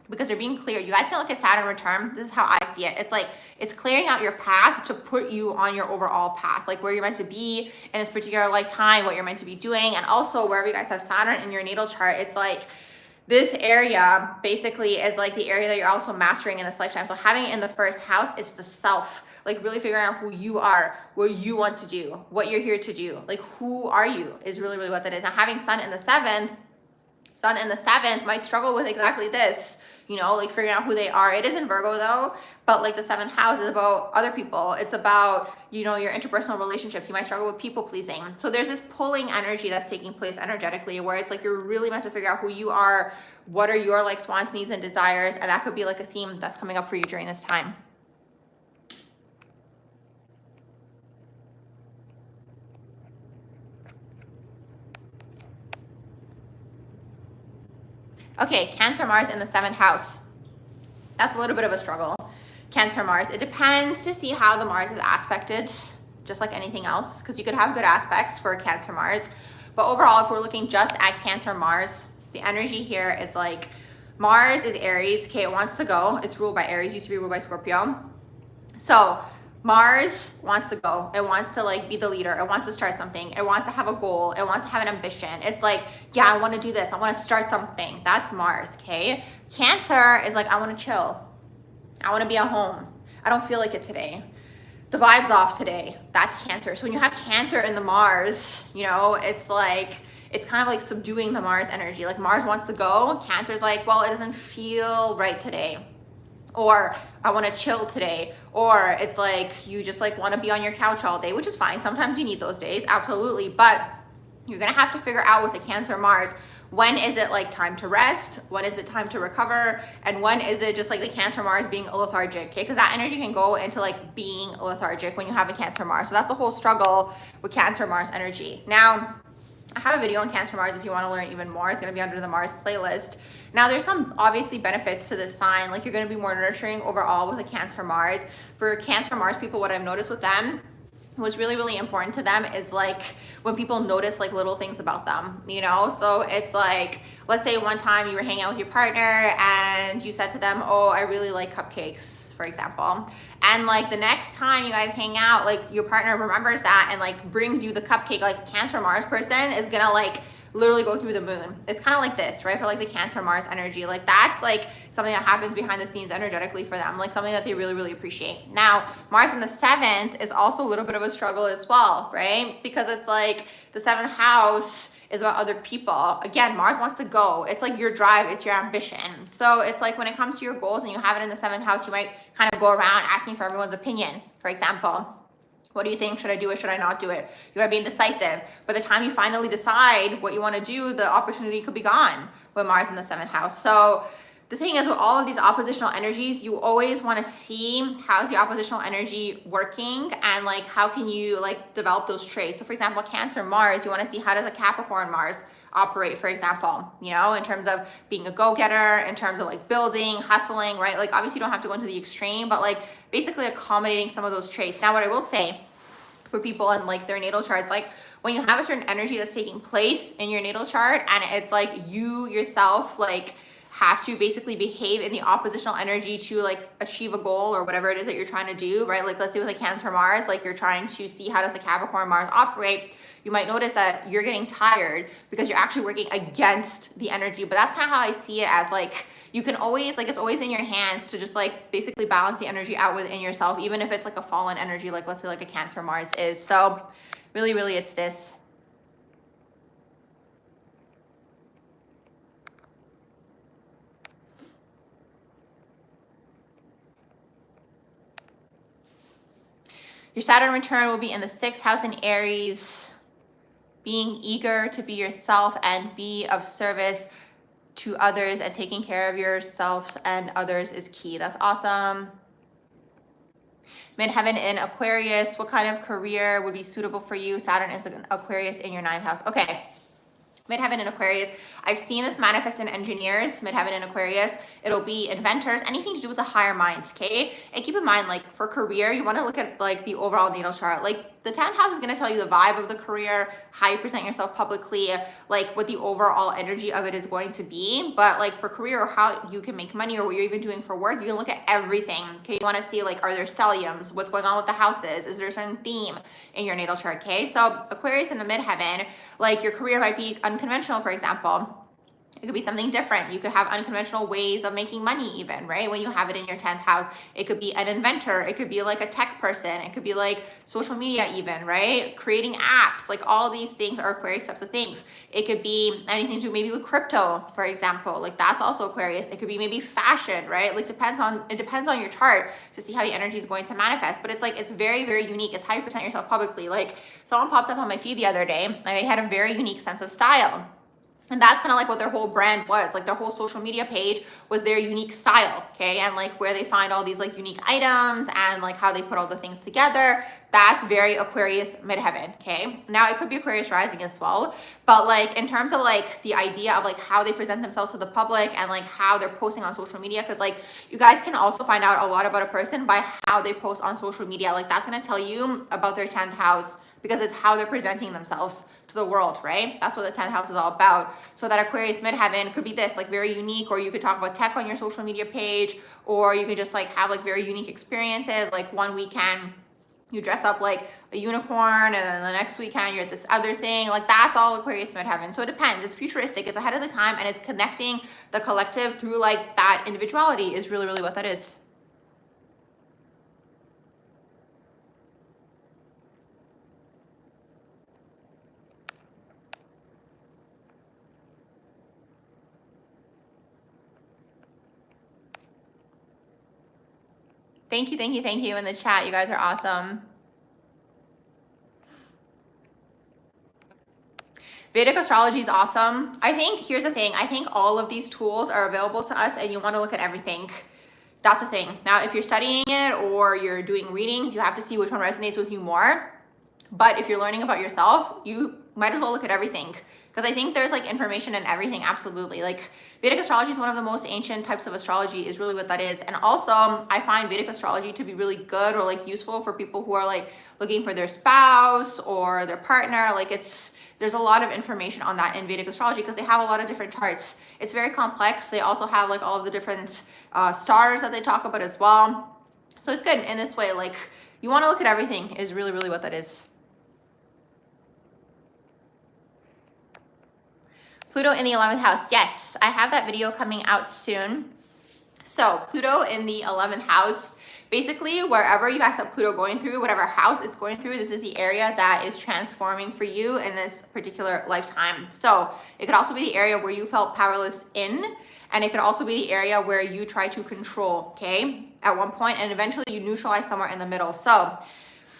because they're being cleared. You guys can look at Saturn return. This is how I see it. It's like, it's clearing out your path to put you on your overall path, like where you're meant to be in this particular lifetime, what you're meant to be doing. And also wherever you guys have Saturn in your natal chart, it's like this area basically is like the area that you're also mastering in this lifetime. So having it in the 1st house, it's the self, like really figuring out who you are, what you want to do, what you're here to do, like who are you is really, really what that is. Now having sun in the 7th might struggle with exactly this, you know, like figuring out who they are. It is in Virgo though, but like the 7th house is about other people. It's about, you know, your interpersonal relationships. You might struggle with people pleasing. So there's this pulling energy that's taking place energetically, where it's like you're really meant to figure out who you are, what are your like wants, needs, and desires, and that could be like a theme that's coming up for you during this time. Okay, Cancer Mars in the 7th house. That's a little bit of a struggle. Cancer Mars. It depends to see how the Mars is aspected, just like anything else, because you could have good aspects for Cancer Mars. But overall, if we're looking just at Cancer Mars, the energy here is like Mars is Aries. Okay, it wants to go. It's ruled by Aries, used to be ruled by Scorpio. So Mars wants to go. It wants to like be the leader. It wants to start something. It wants to have a goal. It wants to have an ambition. It's like, yeah, I want to do this. I want to start something. That's Mars, okay? Cancer is like, I want to chill. I want to be at home. I don't feel like it today. The vibe's off today. That's Cancer. So when you have Cancer in the Mars, you know, it's like, it's kind of like subduing the Mars energy. Like Mars wants to go. Cancer's like, well, it doesn't feel right today. Or I want to chill today. Or it's like you just like want to be on your couch all day, which is fine. Sometimes you need those days, absolutely. But you're going to have to figure out with the Cancer Mars, When is it like time to rest? When is it time to recover? And when is it just like the Cancer Mars being lethargic? Okay, because that energy can go into like being lethargic when you have a Cancer Mars. So that's the whole struggle with Cancer Mars energy. Now, I have a video on Cancer Mars if you want to learn even more. It's going to be under the Mars playlist. Now, there's some obviously benefits to this sign. Like, you're going to be more nurturing overall with a Cancer Mars. For Cancer Mars people, what I've noticed with them, what's really, really important to them is like when people notice like little things about them, you know? So it's like, let's say one time you were hanging out with your partner and you said to them, oh, I really like cupcakes, for example. And like the next time you guys hang out, like your partner remembers that and like brings you the cupcake. Like a Cancer Mars person is gonna like literally go through the moon. It's kind of like this, right? For like the Cancer Mars energy, like that's like something that happens behind the scenes energetically for them, like something that they really, really appreciate. Now, Mars in the 7th is also a little bit of a struggle as well, right? Because it's like the 7th house is about other people. Again, Mars wants to go. It's like your drive, it's your ambition. So it's like when it comes to your goals and you have it in the 7th house, you might kind of go around asking for everyone's opinion. For example, what do you think? Should I do it? Should I not do it? You are being decisive. By the time you finally decide what you want to do, the opportunity could be gone with Mars in the 7th house. So the thing is, with all of these oppositional energies, you always want to see how's the oppositional energy working and like how can you like develop those traits. So for example, Cancer Mars, you want to see how does a Capricorn Mars operate, for example, you know, in terms of being a go-getter, in terms of like building, hustling, right? Like obviously you don't have to go into the extreme, but like basically accommodating some of those traits. Now, what I will say for people and like their natal charts, like when you have a certain energy that's taking place in your natal chart and it's like you yourself like have to basically behave in the oppositional energy to like achieve a goal or whatever it is that you're trying to do, right? Like let's say with a Cancer Mars, like you're trying to see how does a Capricorn Mars operate. You might notice that you're getting tired because you're actually working against the energy. But that's kind of how I see it, as like you can always, like it's always in your hands to just like basically balance the energy out within yourself, even if it's like a fallen energy, like let's say like a Cancer Mars is. So really, really it's this. Your Saturn return will be in the 6th house in Aries. Being eager to be yourself and be of service to others and taking care of yourselves and others is key. That's awesome. Midheaven in Aquarius. What kind of career would be suitable for you? Saturn is an Aquarius in your 9th house. Okay. Midheaven in Aquarius. I've seen this manifest in engineers, midheaven in Aquarius. It'll be inventors, anything to do with the higher mind, okay? And keep in mind, like for career, you want to look at like the overall natal chart. Like the 10th house is going to tell you the vibe of the career, how you present yourself publicly, like what the overall energy of it is going to be. But like for career or how you can make money or what you're even doing for work, you can look at everything, okay? You want to see like, are there stelliums? What's going on with the houses? Is there a certain theme in your natal chart, okay? So Aquarius in the midheaven, like your career might be unconventional, for example. It could be something different. You could have unconventional ways of making money even, right? When you have it in your 10th house, it could be an inventor. It could be like a tech person. It could be like social media even, right? Creating apps, like all these things are Aquarius types of things. It could be anything to do maybe with crypto, for example, like that's also Aquarius. It could be maybe fashion, right? Like it depends on your chart to see how the energy is going to manifest. But it's like, it's very, very unique. It's how you present yourself publicly. Like someone popped up on my feed the other day and they had a very unique sense of style. And that's kind of like what their whole brand was. Like their whole social media page was their unique style, okay? And like where they find all these like unique items and like how they put all the things together. That's very Aquarius midheaven, okay? Now it could be Aquarius rising as well, but like in terms of like the idea of like how they present themselves to the public and like how they're posting on social media, because like you guys can also find out a lot about a person by how they post on social media. Like that's gonna tell you about their 10th house, because it's how they're presenting themselves to the world, right? That's what the 10th house is all about. So that Aquarius midheaven could be this, like very unique, or you could talk about tech on your social media page, or you could just like have like very unique experiences. Like one weekend you dress up like a unicorn, and then the next weekend you're at this other thing. Like that's all Aquarius midheaven. So it depends. It's futuristic, it's ahead of the time, and it's connecting the collective through like that individuality is really, really what that is. Thank you, thank you, thank you in the chat. You guys are awesome. Vedic astrology is awesome. I think, here's the thing, I think all of these tools are available to us and you want to look at everything. That's the thing. Now, if you're studying it or you're doing readings, you have to see which one resonates with you more. But if you're learning about yourself, you might as well look at everything. Because I think there's like information in everything, absolutely. Like Vedic astrology is one of the most ancient types of astrology, is really what that is. And also I find Vedic astrology to be really good or like useful for people who are like looking for their spouse or their partner. Like there's a lot of information on that in Vedic astrology because they have a lot of different charts. It's very complex. They also have like all of the different stars that they talk about as well. So it's good in this way. Like you want to look at everything is really, really what that is. Pluto in the 11th house. Yes, I have that video coming out soon. So Pluto in the 11th house, basically wherever you guys have Pluto going through, whatever house it's going through, this is the area that is transforming for you in this particular lifetime. So it could also be the area where you felt powerless in, and it could also be the area where you try to control, okay, at one point, and eventually you neutralize somewhere in the middle. So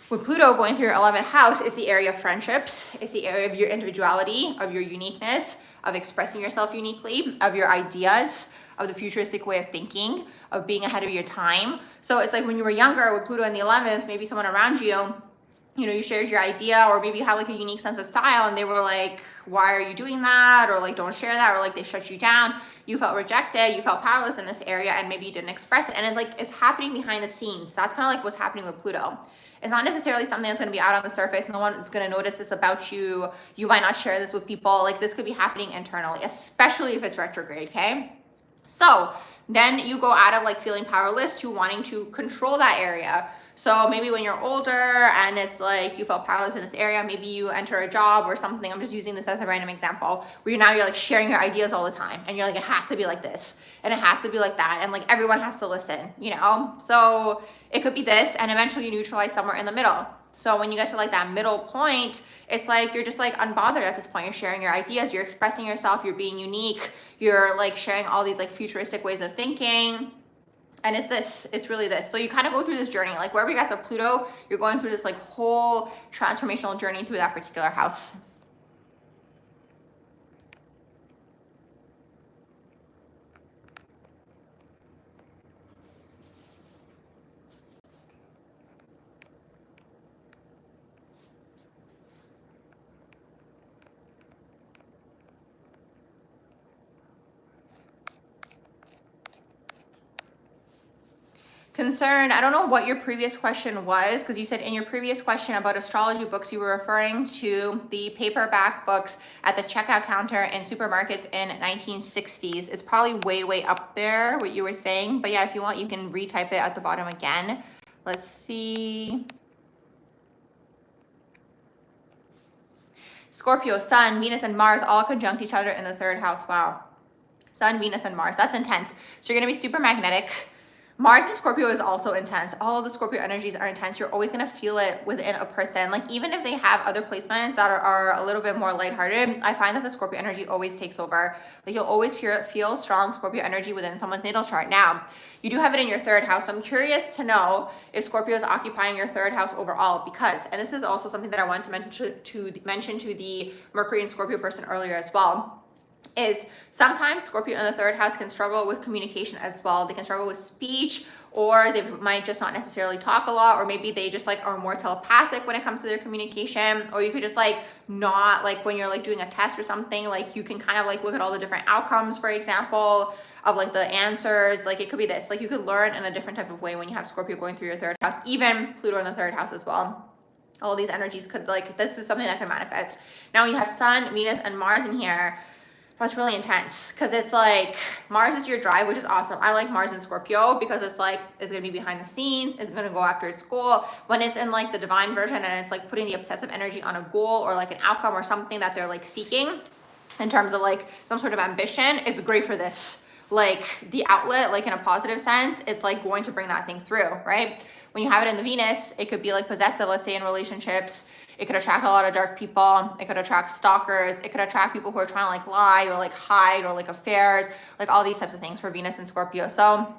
with Pluto going through your 11th house, it's the area of friendships. It's the area of your individuality, of your uniqueness, of expressing yourself uniquely, of your ideas, of the futuristic way of thinking, of being ahead of your time. So it's like when you were younger with Pluto in the 11th, maybe someone around you, you shared your idea, or maybe you had like a unique sense of style and they were like, why are you doing that? Or like, don't share that. Or like they shut you down. You felt rejected. You felt powerless in this area and maybe you didn't express it. And it's like, it's happening behind the scenes. That's kind of like what's happening with Pluto. It's not necessarily something that's going to be out on the surface. No one is going to notice this about you. You might not share this with people. Like this could be happening internally, especially if it's retrograde, okay? So then you go out of like feeling powerless to wanting to control that area. So maybe when you're older and it's like you felt powerless in this area, maybe you enter a job or something. I'm just using this as a random example where you're like sharing your ideas all the time and you're like, it has to be like this and it has to be like that. And like everyone has to listen, So it could be this, and eventually you neutralize somewhere in the middle. So when you get to like that middle point, it's like you're just like unbothered at this point. You're sharing your ideas, you're expressing yourself, you're being unique, you're like sharing all these like futuristic ways of thinking. And it's really this. So you kind of go through this journey, like wherever you guys have Pluto, you're going through this like whole transformational journey through that particular house. Concerned, I don't know what your previous question was, because you said in your previous question about astrology books, you were referring to the paperback books at the checkout counter in supermarkets in 1960s. It's probably way, way up there, what you were saying. But yeah, if you want, you can retype it at the bottom again. Let's see. Scorpio, Sun, Venus, and Mars all conjunct each other in the 3rd house. Wow. Sun, Venus, and Mars. That's intense. So you're going to be super magnetic. Mars in Scorpio is also intense. All of the Scorpio energies are intense. You're always going to feel it within a person. Like even if they have other placements that are a little bit more lighthearted, I find that the Scorpio energy always takes over. Like you'll always feel strong Scorpio energy within someone's natal chart. Now, you do have it in your 3rd house. So I'm curious to know if Scorpio is occupying your 3rd house overall, because, and this is also something that I wanted to mention to the Mercury and Scorpio person earlier as well, is sometimes Scorpio in the 3rd house can struggle with communication as well. They can struggle with speech, or they might just not necessarily talk a lot, or maybe they just like are more telepathic when it comes to their communication. Or you could just like not, like when you're like doing a test or something, like you can kind of like look at all the different outcomes, for example, of like the answers. Like it could be this, like you could learn in a different type of way when you have Scorpio going through your 3rd house, even Pluto in the 3rd house as well. All these energies could, like, this is something that can manifest. Now when you have Sun, Venus, and Mars in here, that's really intense, because it's like Mars is your drive, which is awesome. I like Mars in Scorpio because it's like it's gonna be behind the scenes, it's gonna go after its goal. When it's in like the divine version and it's like putting the obsessive energy on a goal or like an outcome or something that they're like seeking in terms of like some sort of ambition, it's great for this. Like the outlet, like in a positive sense, it's like going to bring that thing through, right? When you have it in the Venus, it could be like possessive, let's say in relationships. It could attract a lot of dark people. It could attract stalkers. It could attract people who are trying to like lie or like hide or like affairs, like all these types of things for Venus and Scorpio. So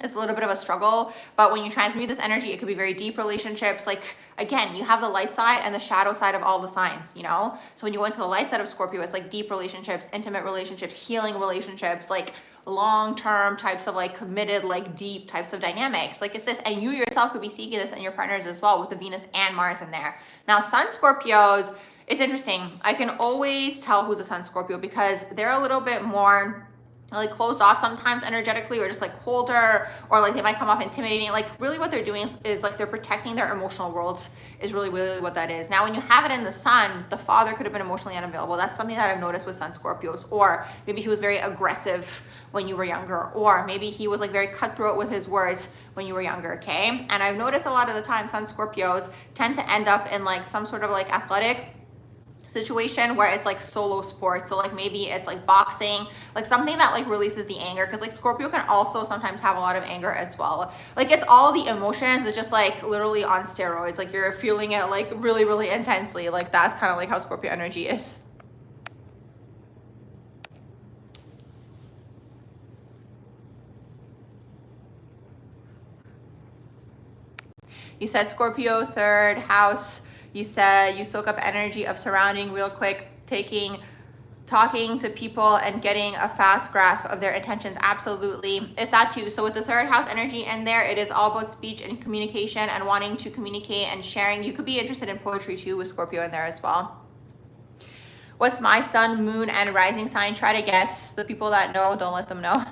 it's a little bit of a struggle, but when you transmute this energy, it could be very deep relationships. Like, again, you have the light side and the shadow side of all the signs, you know? So when you go into the light side of Scorpio, it's like deep relationships, intimate relationships, healing relationships, like long-term types of like committed, like deep types of dynamics. Like it's this, and you yourself could be seeking this in your partners as well, with the Venus and Mars in there. Now, Sun Scorpios, it's interesting. I can always tell who's a Sun Scorpio because they're a little bit more like closed off sometimes energetically, or just like colder, or like they might come off intimidating. Like really what they're doing is like they're protecting their emotional worlds, is really what that is. Now when you have it in the Sun, the father could have been emotionally unavailable. That's something that I've noticed with Sun Scorpios. Or maybe he was very aggressive when you were younger, or maybe he was like very cutthroat with his words when you were younger. Okay, and I've noticed a lot of the time Sun Scorpios tend to end up in like some sort of like athletic situation where it's like solo sports. So like maybe it's like boxing, like something that like releases the anger, because like Scorpio can also sometimes have a lot of anger as well. Like it's all the emotions, it's just like literally on steroids. Like you're feeling it like really, really intensely. Like that's kind of like how Scorpio energy is. You said Scorpio, third house. You said you soak up energy of surrounding real quick, talking to people and getting a fast grasp of their intentions. Absolutely. It's that too. So with the third house energy in there, it is all about speech and communication and wanting to communicate and sharing. You could be interested in poetry too with Scorpio in there as well. What's my sun, moon, and rising sign? Try to guess. The people that know, don't let them know.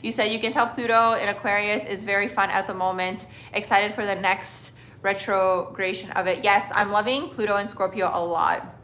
You said you can tell Pluto in Aquarius is very fun at the moment. Excited for the next retrogradation of it. Yes, I'm loving Pluto and Scorpio a lot.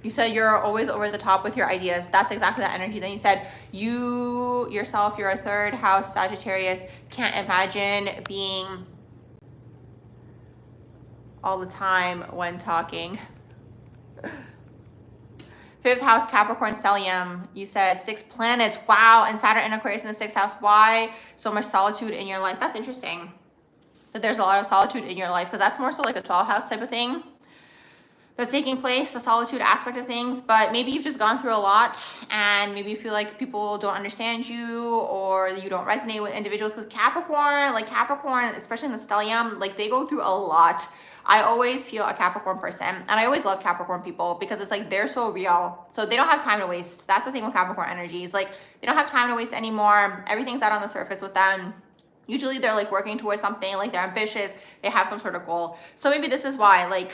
You said you're always over the top with your ideas. That's exactly that energy. Then you said you yourself, you're a third house Sagittarius. Can't imagine being all the time when talking. Fifth house Capricorn stellium. You said 6 planets. Wow. And Saturn and Aquarius in the 6th house. Why so much solitude in your life? That's interesting that there's a lot of solitude in your life, because that's more so like a 12th house type of thing that's taking place, the solitude aspect of things. But maybe you've just gone through a lot, and maybe you feel like people don't understand you, or you don't resonate with individuals, because Capricorn, especially in the stellium, like they go through a lot. I always feel a Capricorn person, and I always love Capricorn people because it's like they're so real. So they don't have time to waste. That's the thing with Capricorn energy. It's like they don't have time to waste anymore. Everything's out on the surface with them. Usually they're like working towards something, like they're ambitious, they have some sort of goal. So maybe this is why like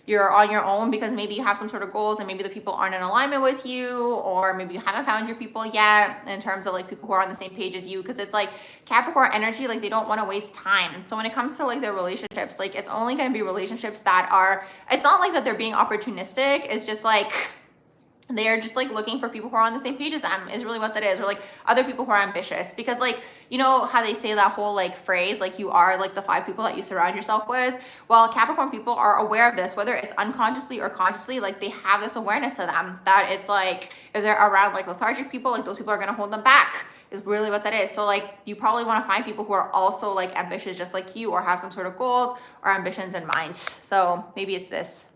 you're on your own, because maybe you have some sort of goals and maybe the people aren't in alignment with you, or maybe you haven't found your people yet in terms of like people who are on the same page as you. Because it's like Capricorn energy, like they don't want to waste time. So when it comes to like their relationships, like it's only going to be relationships that are, it's not like that they're being opportunistic, it's just like they're just like looking for people who are on the same page as them, is really what that is. Or like other people who are ambitious, because like, you know how they say that whole like phrase, like you are like the 5 people that you surround yourself with. Well, Capricorn people are aware of this, whether it's unconsciously or consciously. Like they have this awareness to them that it's like if they're around like lethargic people, like those people are going to hold them back, is really what that is. So like you probably want to find people who are also like ambitious just like you, or have some sort of goals or ambitions in mind. So maybe it's this.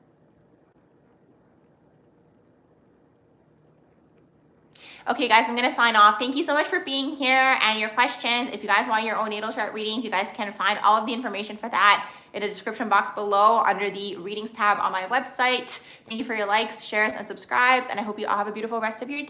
Okay, guys, I'm going to sign off. Thank you so much for being here and your questions. If you guys want your own natal chart readings, you guys can find all of the information for that in the description box below under the readings tab on my website. Thank you for your likes, shares, and subscribes, and I hope you all have a beautiful rest of your day.